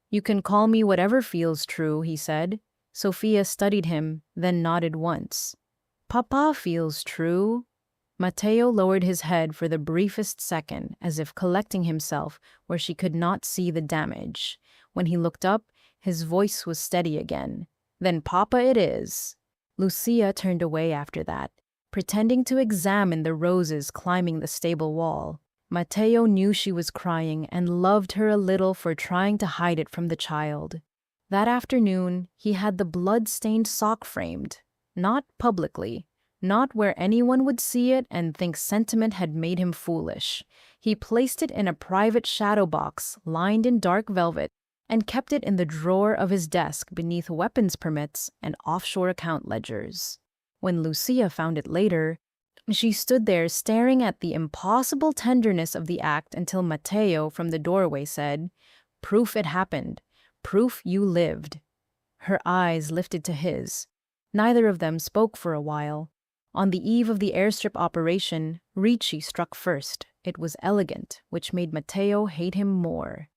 "You can call me whatever feels true," he said. Sophia studied him, then nodded once. "Papa feels true." Matteo lowered his head for the briefest second, as if collecting himself where she could not see the damage. When he looked up, his voice was steady again. "Then Papa it is." Lucia turned away after that, pretending to examine the roses climbing the stable wall. Matteo knew she was crying and loved her a little for trying to hide it from the child. That afternoon, he had the blood-stained sock framed, not publicly, not where anyone would see it and think sentiment had made him foolish. He placed it in a private shadow box lined in dark velvet and kept it in the drawer of his desk beneath weapons permits and offshore account ledgers. When Lucia found it later, she stood there staring at the impossible tenderness of the act until Matteo from the doorway said, "Proof it happened. Proof you lived." Her eyes lifted to his. Neither of them spoke for a while. On the eve of the airstrip operation, Ricci struck first. It was elegant, which made Matteo hate him more.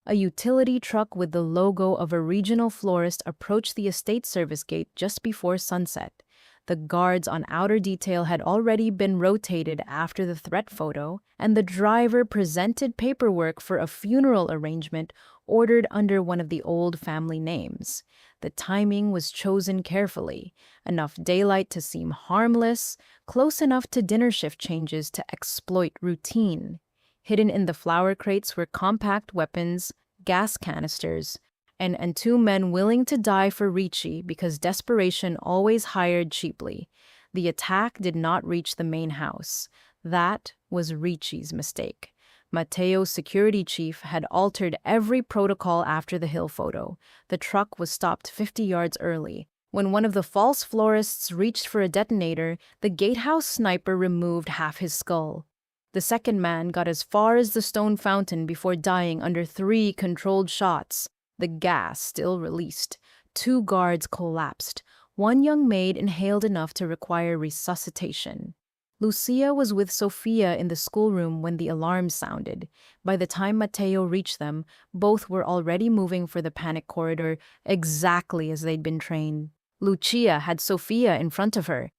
A utility truck with the logo of a regional florist approached the estate service gate just before sunset. The guards on outer detail had already been rotated after the threat photo, and the driver presented paperwork for a funeral arrangement ordered under one of the old family names. The timing was chosen carefully, enough daylight to seem harmless, close enough to dinner shift changes to exploit routine. Hidden in the flower crates were compact weapons, gas canisters, and two men willing to die for Ricci because desperation always hired cheaply. The attack did not reach the main house. That was Ricci's mistake. Matteo's security chief had altered every protocol after the hill photo. The truck was stopped 50 yards early. When one of the false florists reached for a detonator, the gatehouse sniper removed half his skull. The second man got as far as the stone fountain before dying under 3 controlled shots. The gas still released. 2 guards collapsed. 1 young maid inhaled enough to require resuscitation. Lucia was with Sofia in the schoolroom when the alarm sounded. By the time Matteo reached them, both were already moving for the panic corridor exactly as they'd been trained. Lucia had Sofia in front of her,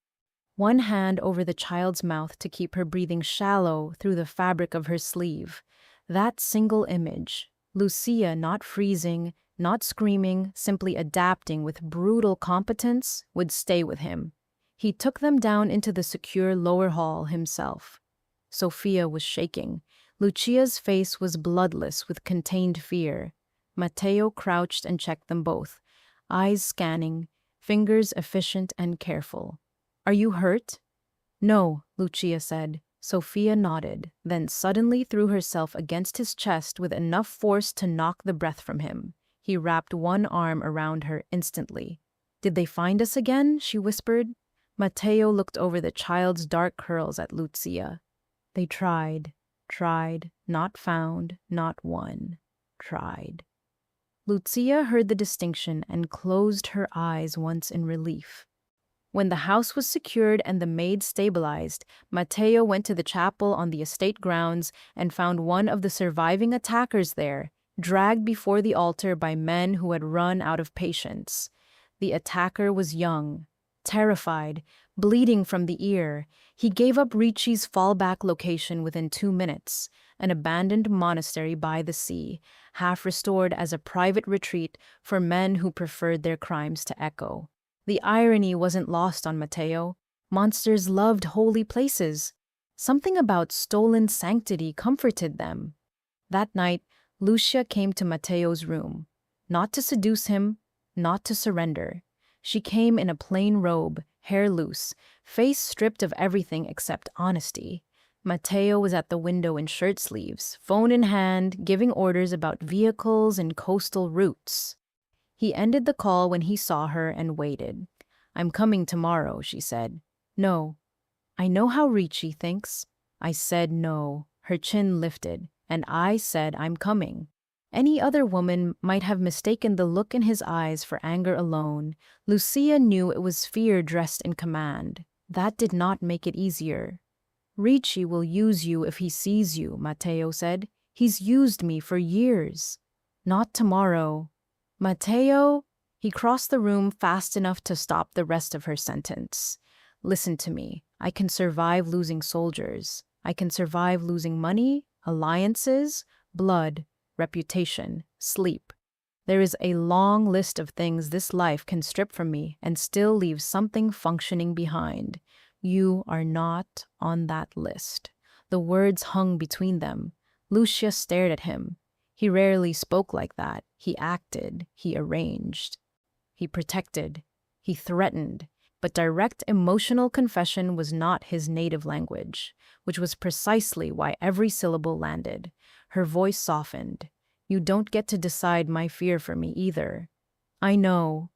one hand over the child's mouth to keep her breathing shallow through the fabric of her sleeve. That single image, Lucia not freezing, not screaming, simply adapting with brutal competence, would stay with him. He took them down into the secure lower hall himself. Sofia was shaking. Lucia's face was bloodless with contained fear. Matteo crouched and checked them both, eyes scanning, fingers efficient and careful. "Are you hurt?" "No," Lucia said. Sofia nodded, then suddenly threw herself against his chest with enough force to knock the breath from him. He wrapped one arm around her instantly. "Did they find us again?" she whispered. Matteo looked over the child's dark curls at Lucia. "They tried, not found, not won, tried." Lucia heard the distinction and closed her eyes once in relief. When the house was secured and the maid stabilized, Matteo went to the chapel on the estate grounds and found one of the surviving attackers there, dragged before the altar by men who had run out of patience. The attacker was young, terrified, bleeding from the ear. He gave up Ricci's fallback location within 2 minutes, an abandoned monastery by the sea, half restored as a private retreat for men who preferred their crimes to echo. The irony wasn't lost on Matteo. Monsters loved holy places. Something about stolen sanctity comforted them. That night, Lucia came to Matteo's room, not to seduce him, not to surrender. She came in a plain robe, hair loose, face stripped of everything except honesty. Matteo was at the window in shirt sleeves, phone in hand, giving orders about vehicles and coastal routes. He ended the call when he saw her and waited. "I'm coming tomorrow," she said. "No." "I know how Ricci thinks." I said no. Her chin lifted, and I said I'm coming. Any other woman might have mistaken the look in his eyes for anger alone. Lucia knew it was fear dressed in command. That did not make it easier. "Ricci will use you if he sees you," Matteo said. "He's used me for years." "Not tomorrow." "Matteo?" He crossed the room fast enough to stop the rest of her sentence. "Listen to me. I can survive losing soldiers. I can survive losing money, alliances, blood, reputation, sleep. There is a long list of things this life can strip from me and still leave something functioning behind. You are not on that list." The words hung between them. Lucia stared at him. He rarely spoke like that. He acted, he arranged, he protected, he threatened. But direct emotional confession was not his native language, which was precisely why every syllable landed. Her voice softened. "You don't get to decide my fear for me either." "I know."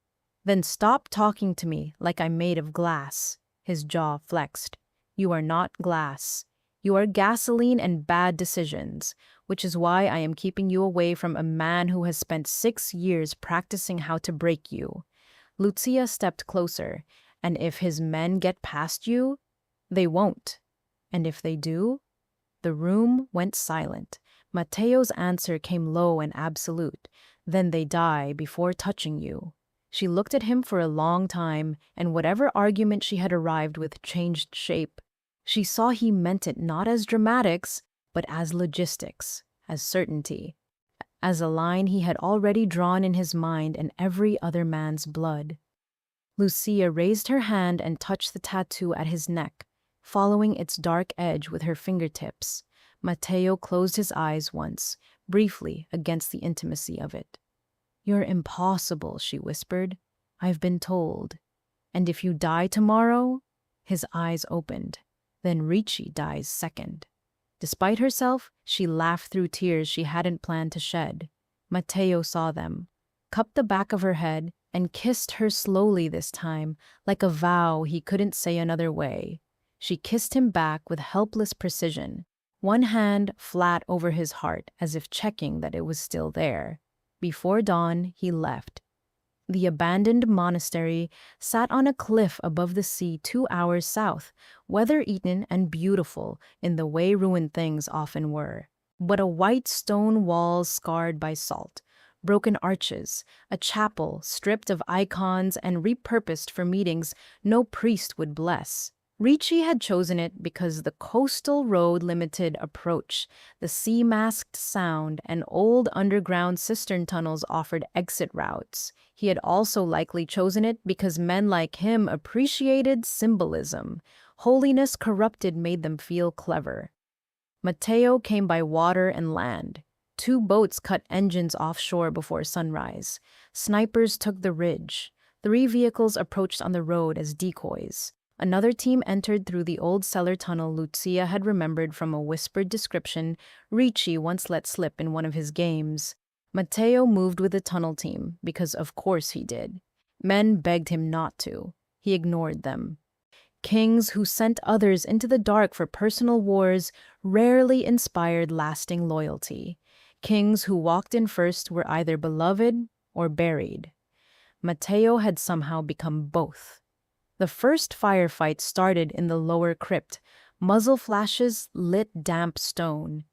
"Then stop talking to me like I'm made of glass." His jaw flexed. "You are not glass. You are gasoline and bad decisions, which is why I am keeping you away from a man who has spent 6 years practicing how to break you." Lucia stepped closer. "And if his men get past you?" "They won't." "And if they do?" The room went silent. Mateo's answer came low and absolute. Then they die before touching you. She looked at him for a long time, and whatever argument she had arrived with changed shape. She saw he meant it not as dramatics, but as logistics, as certainty, as a line he had already drawn in his mind and every other man's blood. Lucia raised her hand and touched the tattoo at his neck, following its dark edge with her fingertips. Mateo closed his eyes once, briefly, against the intimacy of it. "You're impossible," she whispered. "I've been told. And if you die tomorrow?" His eyes opened. Then Ricci dies second. Despite herself, she laughed through tears she hadn't planned to shed. Mateo saw them, cupped the back of her head, and kissed her slowly this time, like a vow he couldn't say another way. She kissed him back with helpless precision, one hand flat over his heart as if checking that it was still there. Before dawn, he left. The abandoned monastery sat on a cliff above the sea 2 hours south, weather-eaten and beautiful in the way ruined things often were. But a white stone wall scarred by salt, broken arches, a chapel stripped of icons and repurposed for meetings no priest would bless. Ricci had chosen it because the coastal road limited approach, the sea-masked sound, and old underground cistern tunnels offered exit routes. He had also likely chosen it because men like him appreciated symbolism. Holiness corrupted made them feel clever. Mateo came by water and land. 2 boats cut engines offshore before sunrise. Snipers took the ridge. 3 vehicles approached on the road as decoys. Another team entered through the old cellar tunnel Lucia had remembered from a whispered description Ricci once let slip in one of his games. Mateo moved with the tunnel team, because of course he did. Men begged him not to. He ignored them. Kings who sent others into the dark for personal wars rarely inspired lasting loyalty. Kings who walked in first were either beloved or buried. Mateo had somehow become both. The first firefight started in the lower crypt. Muzzle flashes lit damp stone.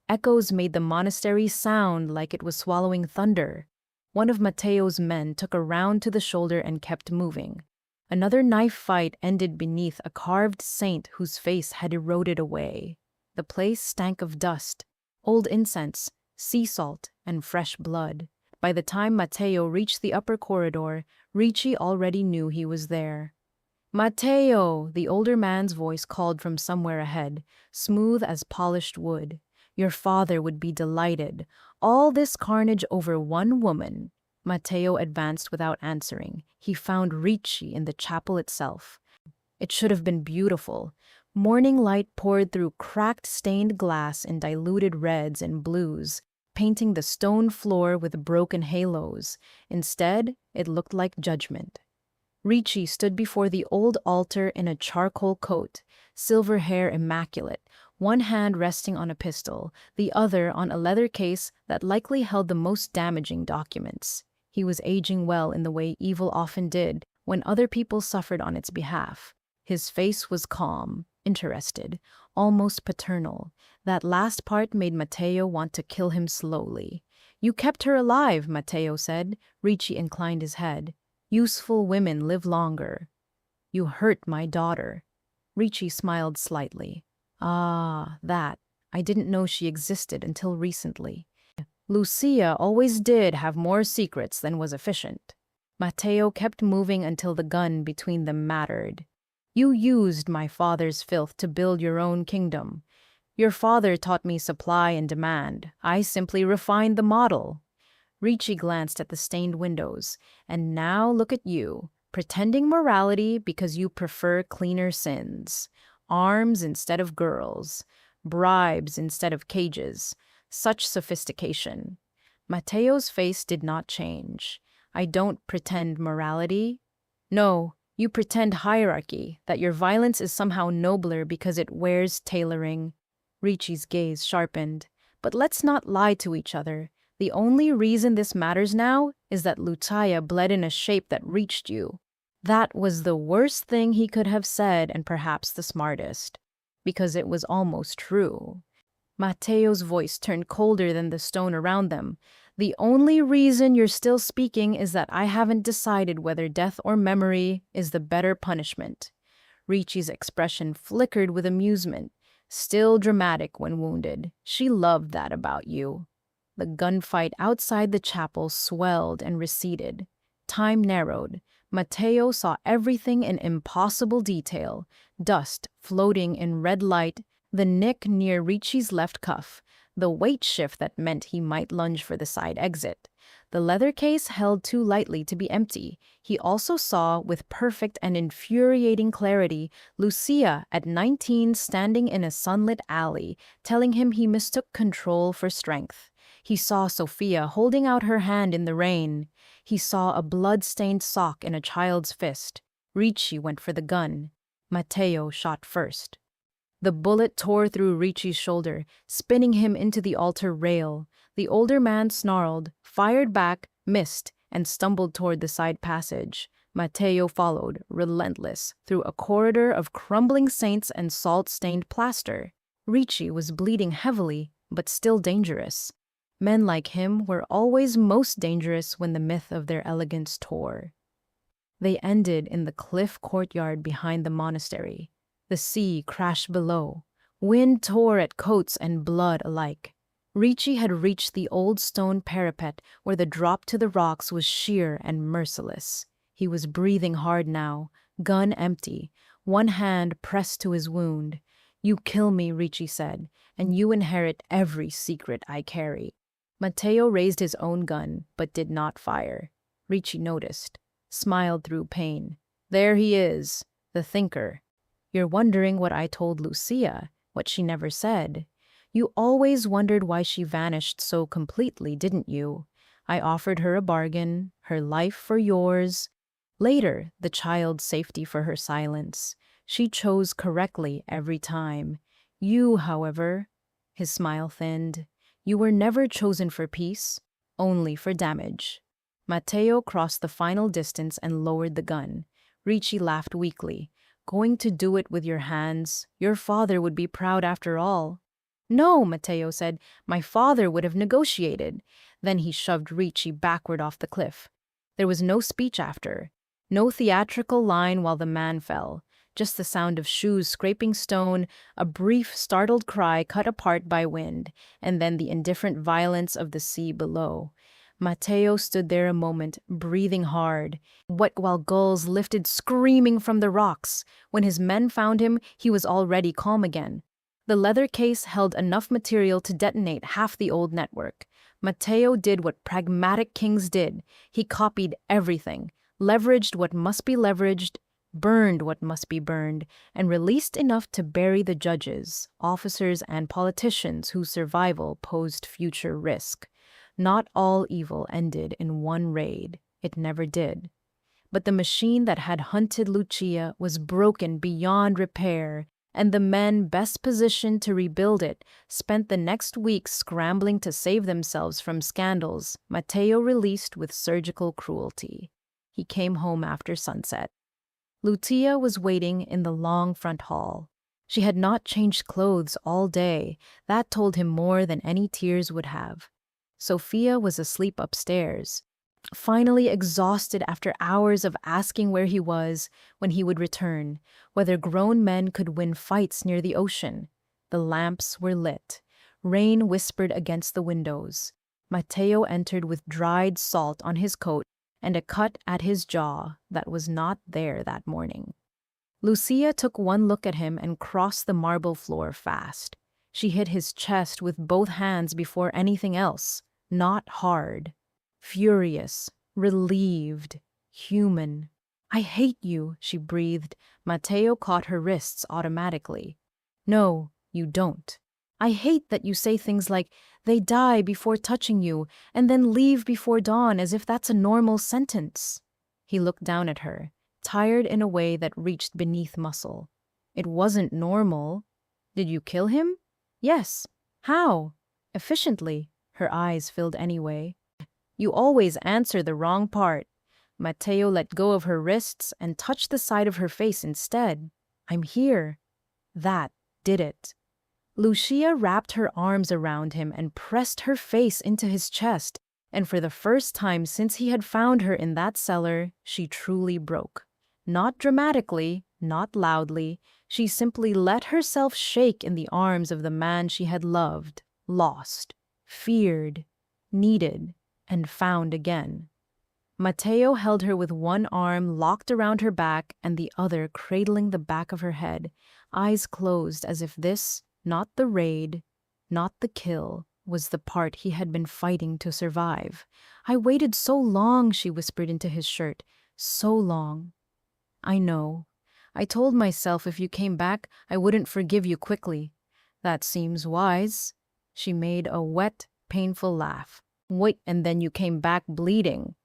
Echoes made the monastery sound like it was swallowing thunder. One of Mateo's men took a round to the shoulder and kept moving. Another knife fight ended beneath a carved saint whose face had eroded away. The place stank of dust, old incense, sea salt, and fresh blood. By the time Mateo reached the upper corridor, Ricci already knew he was there. "Mateo!" the older man's voice called from somewhere ahead, smooth as polished wood. "Your father would be delighted. All this carnage over one woman." Mateo advanced without answering. He found Ricci in the chapel itself. It should have been beautiful. Morning light poured through cracked stained glass in diluted reds and blues, painting the stone floor with broken halos. Instead, it looked like judgment. Ricci stood before the old altar in a charcoal coat, silver hair immaculate, one hand resting on a pistol, the other on a leather case that likely held the most damaging documents. He was aging well in the way evil often did when other people suffered on its behalf. His face was calm, interested, almost paternal. That last part made Mateo want to kill him slowly. "You kept her alive," Mateo said. Ricci inclined his head. "Useful women live longer." "You hurt my daughter." Ricci smiled slightly. "Ah, that. I didn't know she existed until recently." Lucia always did have more secrets than was efficient. Mateo kept moving until the gun between them mattered. "You used my father's filth to build your own kingdom. Your father taught me supply and demand. I simply refined the model." Ricci glanced at the stained windows. "And now look at you, pretending morality because you prefer cleaner sins. Arms instead of girls. Bribes instead of cages. Such sophistication." Mateo's face did not change. "I don't pretend morality." "No, you pretend hierarchy, that your violence is somehow nobler because it wears tailoring." Ricci's gaze sharpened. "But let's not lie to each other. The only reason this matters now is that Lucia bled in a shape that reached you." That was the worst thing he could have said and perhaps the smartest, because it was almost true. Matteo's voice turned colder than the stone around them. The only reason you're still speaking is that I haven't decided whether death or memory is the better punishment. Ricci's expression flickered with amusement, still dramatic when wounded. She loved that about you. The gunfight outside the chapel swelled and receded. Time narrowed. Matteo saw everything in impossible detail: dust floating in red light, the nick near Ricci's left cuff, the weight shift that meant he might lunge for the side exit. The leather case held too lightly to be empty. He also saw, with perfect and infuriating clarity, Lucia at 19 standing in a sunlit alley, telling him he mistook control for strength. He saw Sophia holding out her hand in the rain. He saw a blood-stained sock in a child's fist. Ricci went for the gun. Matteo shot first. The bullet tore through Ricci's shoulder, spinning him into the altar rail. The older man snarled, fired back, missed, and stumbled toward the side passage. Matteo followed, relentless, through a corridor of crumbling saints and salt-stained plaster. Ricci was bleeding heavily, but still dangerous. Men like him were always most dangerous when the myth of their elegance tore. They ended in the cliff courtyard behind the monastery. The sea crashed below. Wind tore at coats and blood alike. Ricci had reached the old stone parapet where the drop to the rocks was sheer and merciless. He was breathing hard now, gun empty, one hand pressed to his wound. "You kill me," Ricci said, "and you inherit every secret I carry." Matteo raised his own gun, but did not fire. Ricci noticed, smiled through pain. "There he is, the thinker. You're wondering what I told Lucia, what she never said. You always wondered why she vanished so completely, didn't you? I offered her a bargain, her life for yours. Later, the child's safety for her silence. She chose correctly every time. You, however," his smile thinned, "you were never chosen for peace, only for damage." Matteo crossed the final distance and lowered the gun. Ricci laughed weakly. "Going to do it with your hands? Your father would be proud after all." "No," Matteo said, "my father would have negotiated." Then he shoved Ricci backward off the cliff. There was no speech after, no theatrical line while the man fell, just the sound of shoes scraping stone, a brief, startled cry cut apart by wind, and then the indifferent violence of the sea below. Matteo stood there a moment, breathing hard, while gulls lifted screaming from the rocks. When his men found him, he was already calm again. The leather case held enough material to detonate half the old network. Matteo did what pragmatic kings did. He copied everything, leveraged what must be leveraged, burned what must be burned, and released enough to bury the judges, officers, and politicians whose survival posed future risk. Not all evil ended in one raid. It never did. But the machine that had hunted Lucia was broken beyond repair, and the men best positioned to rebuild it spent the next week scrambling to save themselves from scandals Matteo released with surgical cruelty. He came home after sunset. Lucia was waiting in the long front hall. She had not changed clothes all day. That told him more than any tears would have. Sophia was asleep upstairs, finally exhausted after hours of asking where he was, when he would return, whether grown men could win fights near the ocean. The lamps were lit. Rain whispered against the windows. Matteo entered with dried salt on his coat and a cut at his jaw that was not there that morning. Lucia took one look at him and crossed the marble floor fast. She hit his chest with both hands before anything else. Not hard. Furious, relieved, human. "I hate you," she breathed. Matteo caught her wrists automatically. "No, you don't. I hate that you say things like, 'They die before touching you,' and then leave before dawn as if that's a normal sentence." He looked down at her, tired in a way that reached beneath muscle. "It wasn't normal. Did you kill him?" "Yes." "How?" "Efficiently." Her eyes filled anyway. "You always answer the wrong part." Matteo let go of her wrists and touched the side of her face instead. "I'm here." That did it. Lucia wrapped her arms around him and pressed her face into his chest, and for the first time since he had found her in that cellar, she truly broke. Not dramatically, not loudly, she simply let herself shake in the arms of the man she had loved, lost, feared, needed, and found again. Matteo held her with one arm locked around her back and the other cradling the back of her head, eyes closed as if this, not the raid, not the kill, was the part he had been fighting to survive. "I waited so long," she whispered into his shirt. "So long." "I know. I told myself if you came back, I wouldn't forgive you quickly." "That seems wise." She made a wet, painful laugh. "Wait, and then you came back bleeding."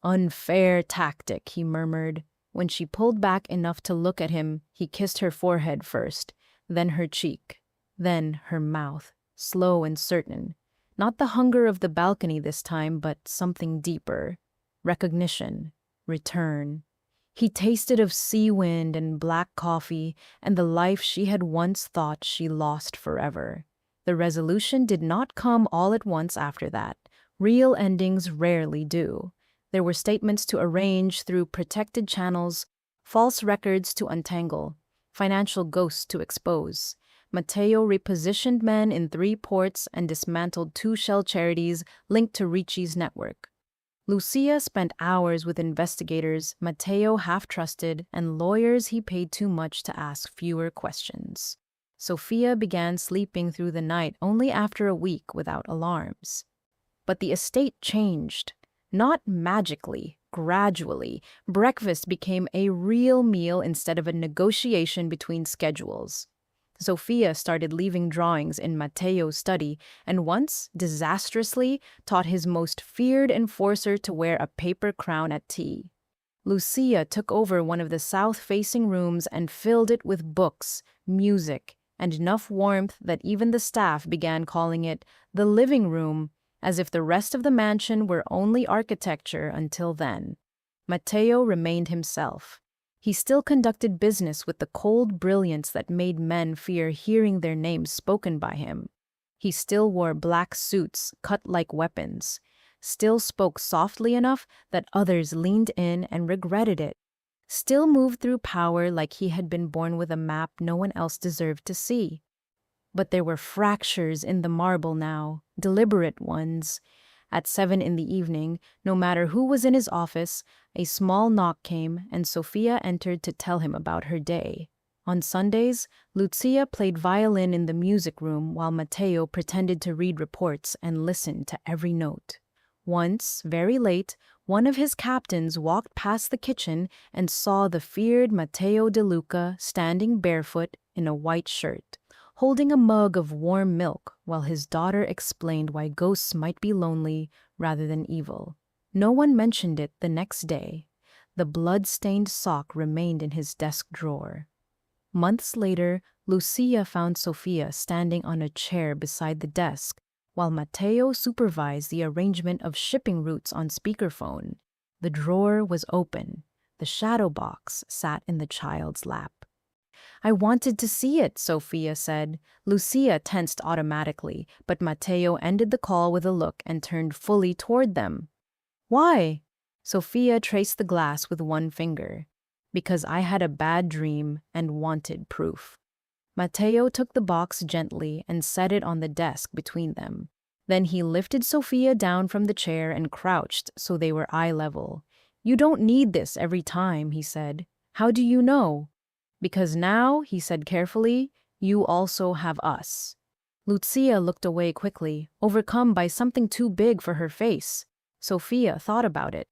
"Unfair tactic," he murmured. When she pulled back enough to look at him, he kissed her forehead first, then her cheek, then her mouth, slow and certain. Not the hunger of the balcony this time, but something deeper. Recognition. Return. He tasted of sea wind and black coffee and the life she had once thought she lost forever. The resolution did not come all at once after that. Real endings rarely do. There were statements to arrange through protected channels, false records to untangle, financial ghosts to expose. Matteo repositioned men in 3 ports and dismantled 2 shell charities linked to Ricci's network. Lucia spent hours with investigators Matteo half-trusted and lawyers he paid too much to ask fewer questions. Sofia began sleeping through the night only after a week without alarms. But the estate changed. Not magically, gradually. Breakfast became a real meal instead of a negotiation between schedules. Sofia started leaving drawings in Matteo's study and once, disastrously, taught his most feared enforcer to wear a paper crown at tea. Lucia took over one of the south-facing rooms and filled it with books, music, and enough warmth that even the staff began calling it the living room, as if the rest of the mansion were only architecture until then. Matteo remained himself. He still conducted business with the cold brilliance that made men fear hearing their names spoken by him. He still wore black suits cut like weapons, still spoke softly enough that others leaned in and regretted it, still moved through power like he had been born with a map no one else deserved to see. But there were fractures in the marble now, deliberate ones. At 7 in the evening, no matter who was in his office, a small knock came and Sofia entered to tell him about her day. On Sundays, Lucia played violin in the music room while Matteo pretended to read reports and listen to every note. Once, very late, one of his captains walked past the kitchen and saw the feared Matteo De Luca standing barefoot in a white shirt, holding a mug of warm milk while his daughter explained why ghosts might be lonely rather than evil. No one mentioned it the next day. The blood-stained sock remained in his desk drawer. Months later, Lucia found Sofia standing on a chair beside the desk while Matteo supervised the arrangement of shipping routes on speakerphone. The drawer was open. The shadow box sat in the child's lap. "I wanted to see it," Sofia said. Lucia tensed automatically, but Matteo ended the call with a look and turned fully toward them. "Why?" Sofia traced the glass with one finger. "Because I had a bad dream and wanted proof." Matteo took the box gently and set it on the desk between them. Then he lifted Sofia down from the chair and crouched so they were eye level. "You don't need this every time," he said. "How do you know?" "Because now," he said carefully, "you also have us." Lucia looked away quickly, overcome by something too big for her face. Sofia thought about it.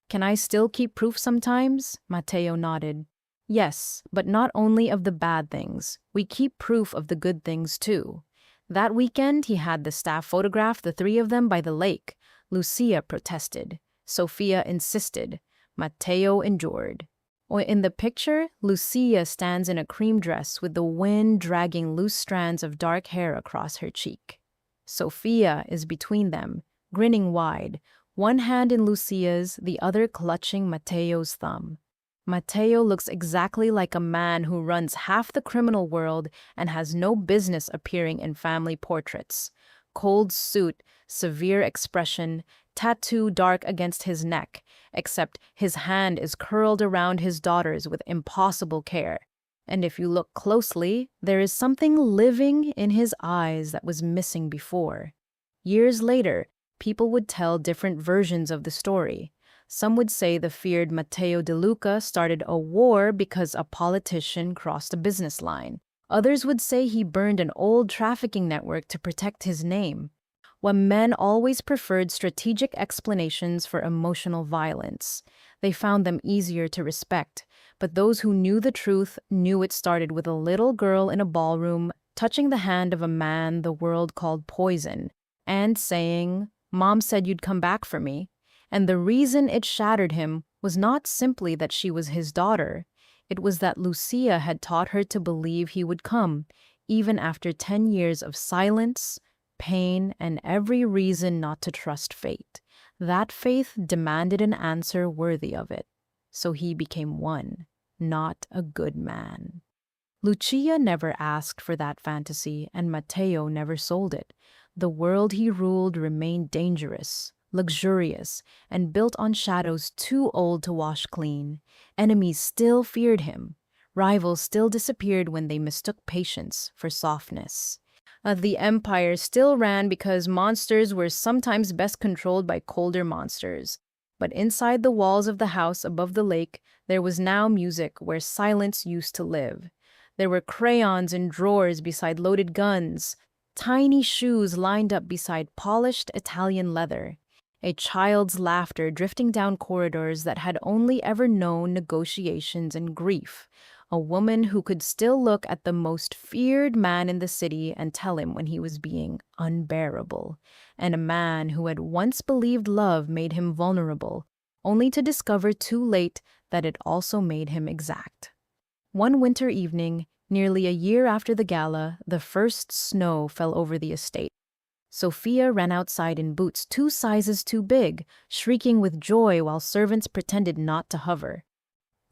"Can I still keep proof sometimes?" Matteo nodded. "Yes, but not only of the bad things. We keep proof of the good things too." That weekend, he had the staff photograph the 3 of them by the lake. Lucia protested. Sofia insisted. Matteo endured. In the picture, Lucia stands in a cream dress with the wind dragging loose strands of dark hair across her cheek. Sofia is between them, grinning wide, one hand in Lucia's, the other clutching Matteo's thumb. Matteo looks exactly like a man who runs half the criminal world and has no business appearing in family portraits. Cold suit, severe expression, tattoo dark against his neck, except his hand is curled around his daughter's with impossible care. And if you look closely, there is something living in his eyes that was missing before. Years later, people would tell different versions of the story. Some would say the feared Matteo De Luca started a war because a politician crossed a business line. Others would say he burned an old trafficking network to protect his name. When men always preferred strategic explanations for emotional violence. They found them easier to respect, but those who knew the truth knew it started with a little girl in a ballroom touching the hand of a man the world called poison, and saying, "Mom said you'd come back for me." And the reason it shattered him was not simply that she was his daughter. It was that Lucia had taught her to believe he would come, even after 10 years of silence, pain, and every reason not to trust fate. That faith demanded an answer worthy of it. So he became one, not a good man. Lucia never asked for that fantasy, and Matteo never sold it. The world he ruled remained dangerous, luxurious, and built on shadows too old to wash clean. Enemies still feared him. Rivals still disappeared when they mistook patience for softness. The empire still ran because monsters were sometimes best controlled by colder monsters. But inside the walls of the house above the lake, there was now music where silence used to live. There were crayons in drawers beside loaded guns, tiny shoes lined up beside polished Italian leather, a child's laughter drifting down corridors that had only ever known negotiations and grief, a woman who could still look at the most feared man in the city and tell him when he was being unbearable, and a man who had once believed love made him vulnerable, only to discover too late that it also made him exact. One winter evening, nearly a year after the gala, the first snow fell over the estate. Sophia ran outside in boots 2 sizes too big, shrieking with joy while servants pretended not to hover.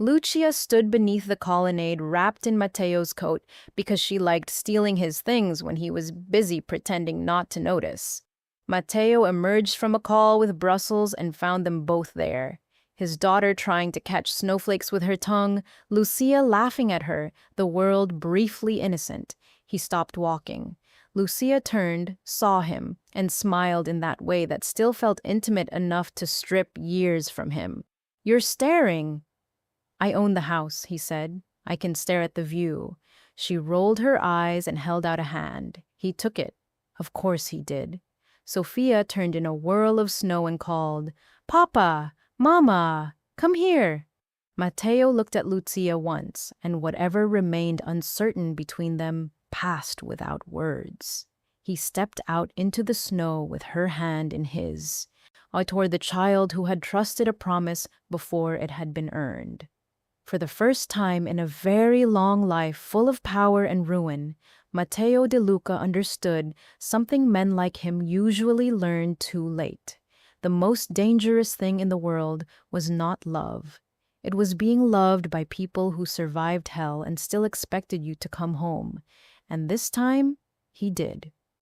Lucia stood beneath the colonnade wrapped in Matteo's coat because she liked stealing his things when he was busy pretending not to notice. Matteo emerged from a call with Brussels and found them both there. His daughter trying to catch snowflakes with her tongue, Lucia laughing at her, the world briefly innocent. He stopped walking. Lucia turned, saw him, and smiled in that way that still felt intimate enough to strip years from him. "You're staring." "I own the house," he said. "I can stare at the view." She rolled her eyes and held out a hand. He took it. Of course he did. Sophia turned in a whirl of snow and called, "Papa! Mama! Come here!" Matteo looked at Lucia once, and whatever remained uncertain between them passed without words. He stepped out into the snow with her hand in his, toward the child who had trusted a promise before it had been earned. For the first time in a very long life full of power and ruin, Matteo De Luca understood something men like him usually learn too late. The most dangerous thing in the world was not love. It was being loved by people who survived hell and still expected you to come home. And this time, he did.